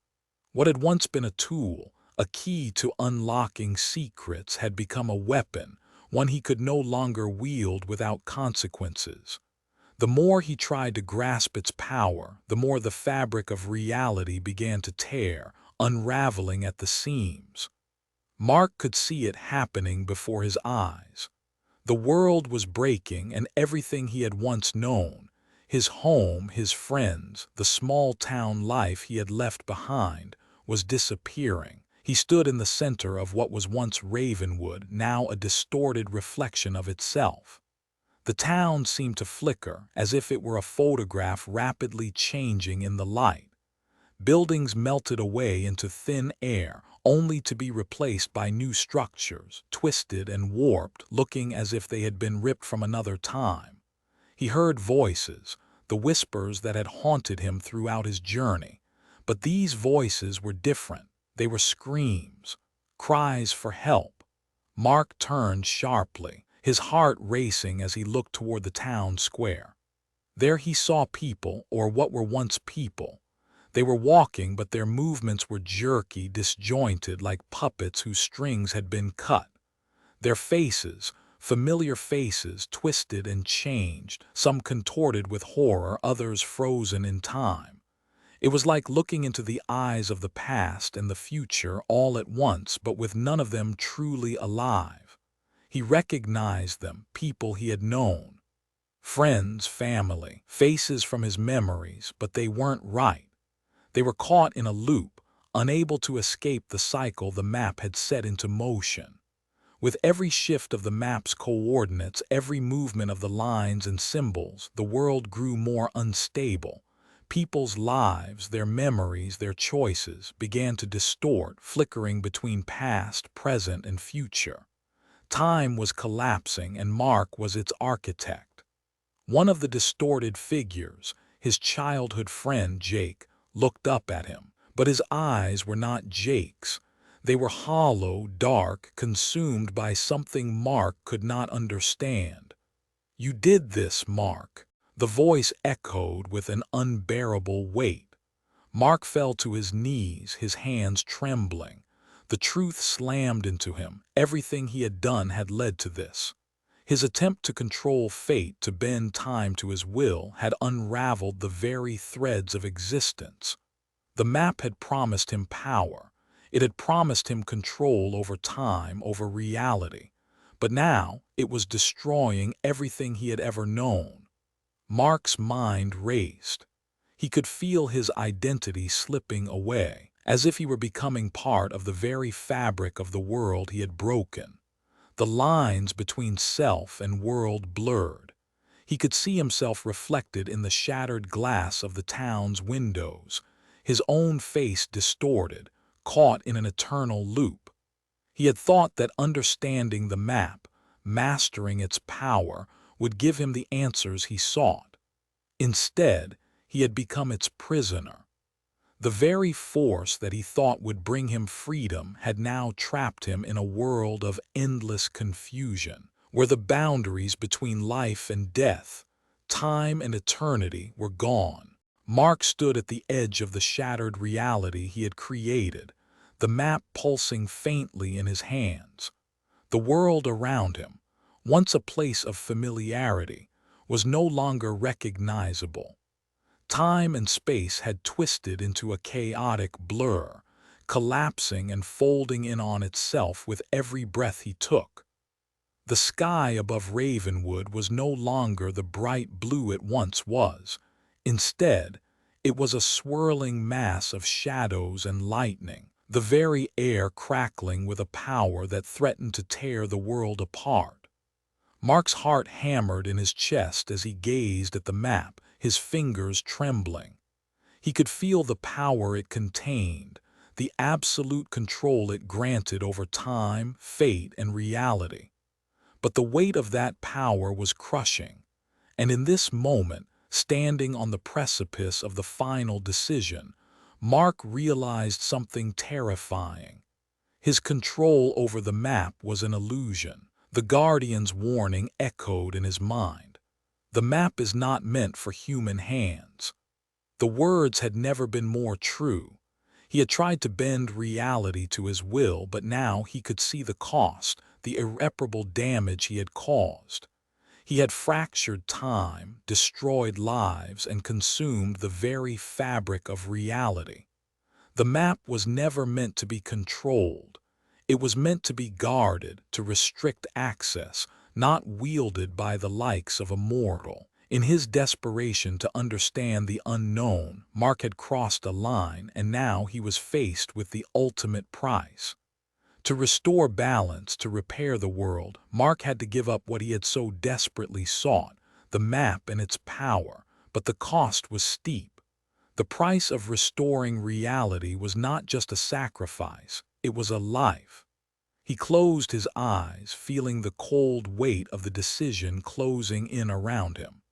What had once been a tool, a key to unlocking secrets, had become a weapon, one he could no longer wield without consequences. The more he tried to grasp its power, the more the fabric of reality began to tear, unraveling at the seams. Mark could see it happening before his eyes. The world was breaking, and everything he had once known, his home, his friends, the small-town life he had left behind, was disappearing. He stood in the center of what was once Ravenwood, now a distorted reflection of itself. The town seemed to flicker, as if it were a photograph rapidly changing in the light. Buildings melted away into thin air, only to be replaced by new structures, twisted and warped, looking as if they had been ripped from another time. He heard voices, the whispers that had haunted him throughout his journey. But these voices were different. They were screams, cries for help. Mark turned sharply, his heart racing as he looked toward the town square. There he saw people, or what were once people. They were walking, but their movements were jerky, disjointed, like puppets whose strings had been cut. Their faces, familiar faces, twisted and changed, some contorted with horror, others frozen in time. It was like looking into the eyes of the past and the future all at once, but with none of them truly alive. He recognized them, people he had known. Friends, family, faces from his memories, but they weren't right. They were caught in a loop, unable to escape the cycle the map had set into motion. With every shift of the map's coordinates, every movement of the lines and symbols, the world grew more unstable. People's lives, their memories, their choices began to distort, flickering between past, present, and future. Time was collapsing, and Mark was its architect. One of the distorted figures, his childhood friend Jake, looked up at him, but his eyes were not Jake's. They were hollow, dark, consumed by something Mark could not understand. "You did this, Mark." The voice echoed with an unbearable weight. Mark fell to his knees, his hands trembling. The truth slammed into him. Everything he had done had led to this. His attempt to control fate, to bend time to his will, had unraveled the very threads of existence. The map had promised him power. It had promised him control over time, over reality. But now it was destroying everything he had ever known. Mark's mind raced. He could feel his identity slipping away, as if he were becoming part of the very fabric of the world he had broken. The lines between self and world blurred. He could see himself reflected in the shattered glass of the town's windows, his own face distorted, caught in an eternal loop. He had thought that understanding the map, mastering its power, would give him the answers he sought. Instead, he had become its prisoner. The very force that he thought would bring him freedom had now trapped him in a world of endless confusion, where the boundaries between life and death, time and eternity, were gone. Mark stood at the edge of the shattered reality he had created, the map pulsing faintly in his hands. The world around him, once a place of familiarity, was no longer recognizable. Time and space had twisted into a chaotic blur, collapsing and folding in on itself with every breath he took. The sky above Ravenwood was no longer the bright blue it once was. Instead, it was a swirling mass of shadows and lightning, the very air crackling with a power that threatened to tear the world apart. Mark's heart hammered in his chest as he gazed at the map, his fingers trembling. He could feel the power it contained, the absolute control it granted over time, fate, and reality. But the weight of that power was crushing, and in this moment, standing on the precipice of the final decision, Mark realized something terrifying. His control over the map was an illusion. The Guardian's warning echoed in his mind. The map is not meant for human hands. The words had never been more true. He had tried to bend reality to his will, but now he could see the cost, the irreparable damage he had caused. He had fractured time, destroyed lives, and consumed the very fabric of reality. The map was never meant to be controlled. It was meant to be guarded, to restrict access, not wielded by the likes of a mortal. In his desperation to understand the unknown, Mark had crossed a line, and now he was faced with the ultimate price. To restore balance, to repair the world, Mark had to give up what he had so desperately sought, the map and its power, but the cost was steep. The price of restoring reality was not just a sacrifice, it was a life. He closed his eyes, feeling the cold weight of the decision closing in around him.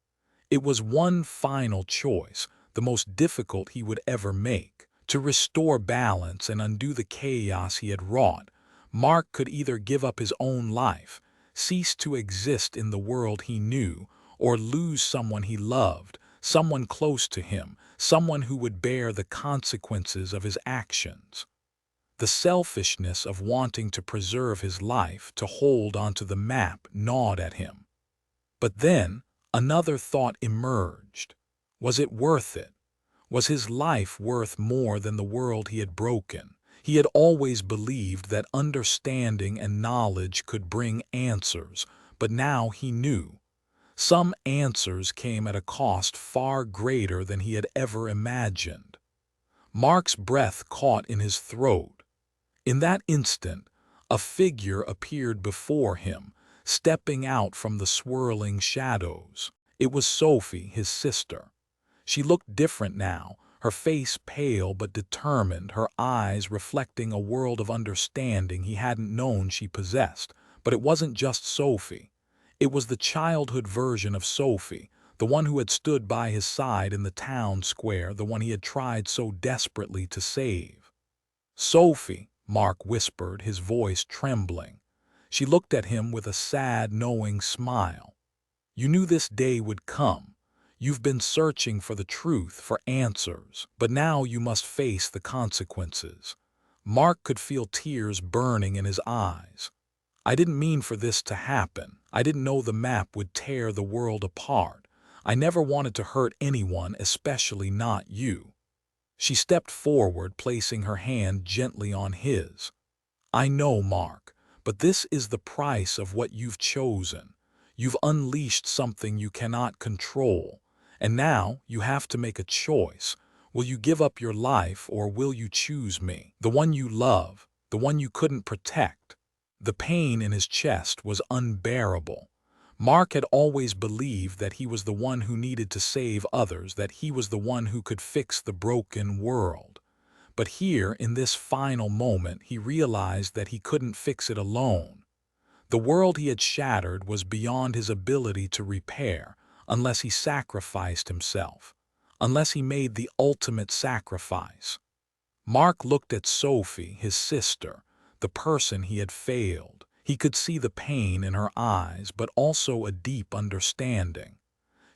It was one final choice, the most difficult he would ever make. To restore balance and undo the chaos he had wrought, Mark could either give up his own life, cease to exist in the world he knew, or lose someone he loved, someone close to him, someone who would bear the consequences of his actions. The selfishness of wanting to preserve his life, to hold onto the map, gnawed at him. But then, another thought emerged. Was it worth it? Was his life worth more than the world he had broken? He had always believed that understanding and knowledge could bring answers, but now he knew. Some answers came at a cost far greater than he had ever imagined. Mark's breath caught in his throat. In that instant, a figure appeared before him, stepping out from the swirling shadows. It was Sophie, his sister. She looked different now, her face pale but determined, her eyes reflecting a world of understanding he hadn't known she possessed. But it wasn't just Sophie. It was the childhood version of Sophie, the one who had stood by his side in the town square, the one he had tried so desperately to save. "Sophie," Mark whispered, his voice trembling. She looked at him with a sad, knowing smile. "You knew this day would come. You've been searching for the truth, for answers, but now you must face the consequences. Mark could feel tears burning in his eyes. I didn't mean for this to happen. I didn't know the map would tear the world apart. I never wanted to hurt anyone, especially not you. She stepped forward, placing her hand gently on his. I know, Mark, but this is the price of what you've chosen. You've unleashed something you cannot control, and now you have to make a choice. Will you give up your life, or will you choose me, the one you love, the one you couldn't protect? The pain in his chest was unbearable. Mark had always believed that he was the one who needed to save others, that he was the one who could fix the broken world. But here, in this final moment, he realized that he couldn't fix it alone. The world he had shattered was beyond his ability to repair, unless he sacrificed himself, unless he made the ultimate sacrifice. Mark looked at Sophie, his sister, the person he had failed. He could see the pain in her eyes, but also a deep understanding.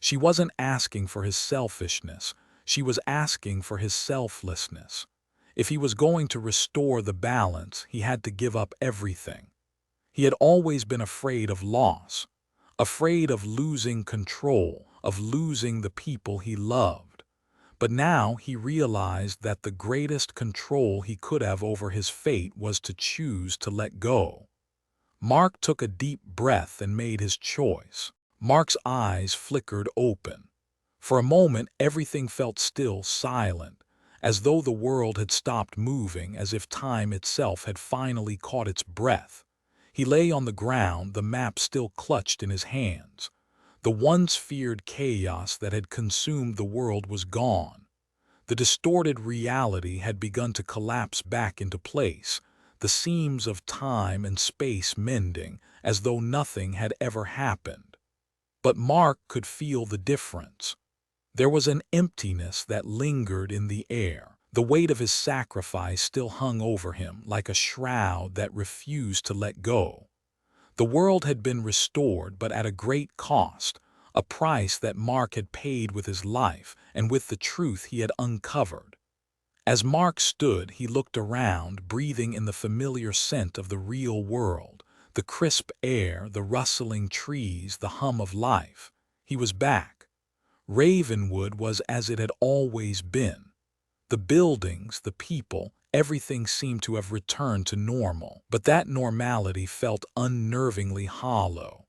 She wasn't asking for his selfishness, she was asking for his selflessness. If he was going to restore the balance, he had to give up everything. He had always been afraid of loss, afraid of losing control, of losing the people he loved. But now he realized that the greatest control he could have over his fate was to choose to let go. Mark took a deep breath and made his choice. Mark's eyes flickered open. For a moment, everything felt still, silent, as though the world had stopped moving, as if time itself had finally caught its breath. He lay on the ground, the map still clutched in his hands. The once feared chaos that had consumed the world was gone. The distorted reality had begun to collapse back into place, the seams of time and space mending, as though nothing had ever happened. But Mark could feel the difference. There was an emptiness that lingered in the air. The weight of his sacrifice still hung over him like a shroud that refused to let go. The world had been restored, but at a great cost, a price that Mark had paid with his life and with the truth he had uncovered. As Mark stood, he looked around, breathing in the familiar scent of the real world, the crisp air, the rustling trees, the hum of life. He was back. Ravenwood was as it had always been. The buildings, the people, everything seemed to have returned to normal. But that normality felt unnervingly hollow.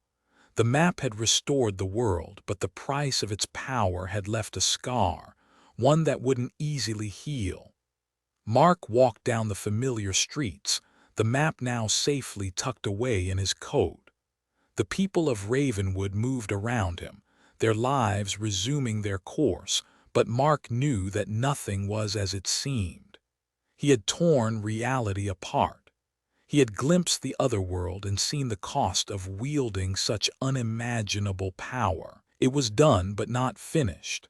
The map had restored the world, but the price of its power had left a scar, one that wouldn't easily heal. Mark walked down the familiar streets, the map now safely tucked away in his coat. The people of Ravenwood moved around him, their lives resuming their course, but Mark knew that nothing was as it seemed. He had torn reality apart. He had glimpsed the otherworld and seen the cost of wielding such unimaginable power. It was done, but not finished.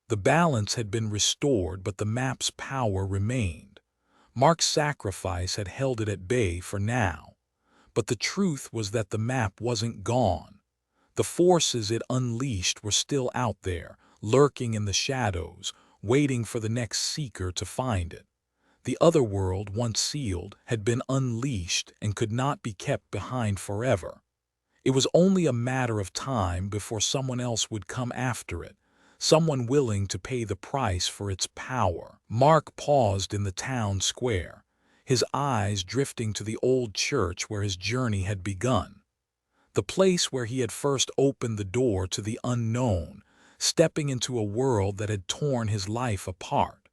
The balance had been restored, but the map's power remained. Mark's sacrifice had held it at bay for now. But the truth was that the map wasn't gone. The forces it unleashed were still out there, lurking in the shadows, waiting for the next seeker to find it. The otherworld, once sealed, had been unleashed and could not be kept behind forever. It was only a matter of time before someone else would come after it, someone willing to pay the price for its power. Mark paused in the town square, his eyes drifting to the old church where his journey had begun. The place where he had first opened the door to the unknown, stepping into a world that had torn his life apart.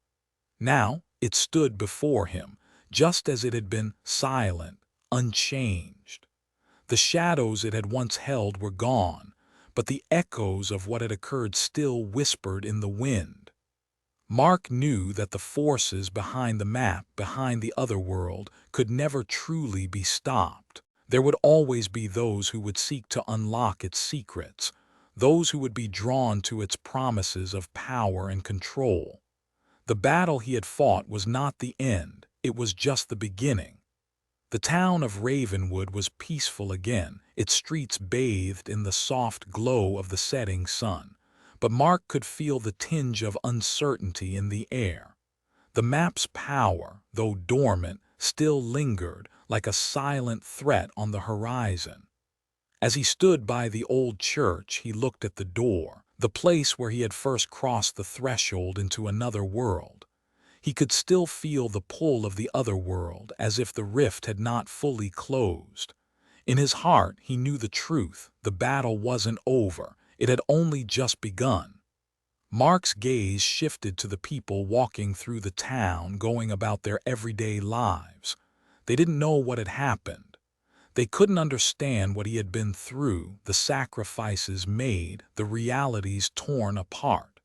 Now it stood before him, just as it had been, silent, unchanged. The shadows it had once held were gone, but the echoes of what had occurred still whispered in the wind. Mark knew that the forces behind the map, behind the otherworld, could never truly be stopped. There would always be those who would seek to unlock its secrets, those who would be drawn to its promises of power and control. The battle he had fought was not the end, it was just the beginning. The town of Ravenwood was peaceful again, its streets bathed in the soft glow of the setting sun. But Mark could feel the tinge of uncertainty in the air. The map's power, though dormant, still lingered like a silent threat on the horizon. As he stood by the old church, he looked at the door, the place where he had first crossed the threshold into another world. He could still feel the pull of the other world, as if the rift had not fully closed. In his heart, he knew the truth. The battle wasn't over. It had only just begun. Mark's gaze shifted to the people walking through the town, going about their everyday lives. They didn't know what had happened. They couldn't understand what he had been through, the sacrifices made, the realities torn apart.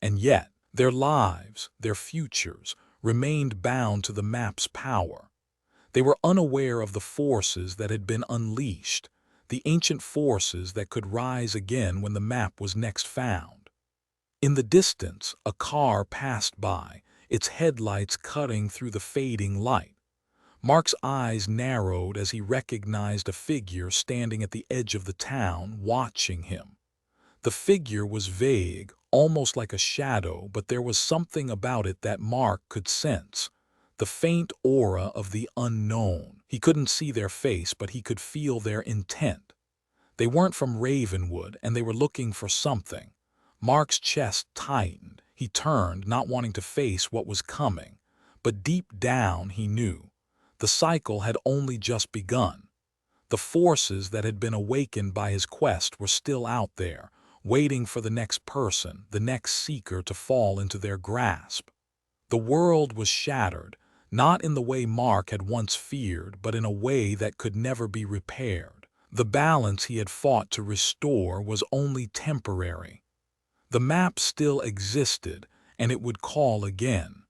And yet, their lives, their futures, remained bound to the map's power. They were unaware of the forces that had been unleashed, the ancient forces that could rise again when the map was next found. In the distance, a car passed by, its headlights cutting through the fading light. Mark's eyes narrowed as he recognized a figure standing at the edge of the town, watching him. The figure was vague, almost like a shadow, but there was something about it that Mark could sense. The faint aura of the unknown. He couldn't see their face, but he could feel their intent. They weren't from Ravenwood, and they were looking for something. Mark's chest tightened. He turned, not wanting to face what was coming. But deep down, he knew. The cycle had only just begun. The forces that had been awakened by his quest were still out there, waiting for the next person, the next seeker to fall into their grasp. The world was shattered, not in the way Mark had once feared, but in a way that could never be repaired. The balance he had fought to restore was only temporary. The map still existed, and it would call again.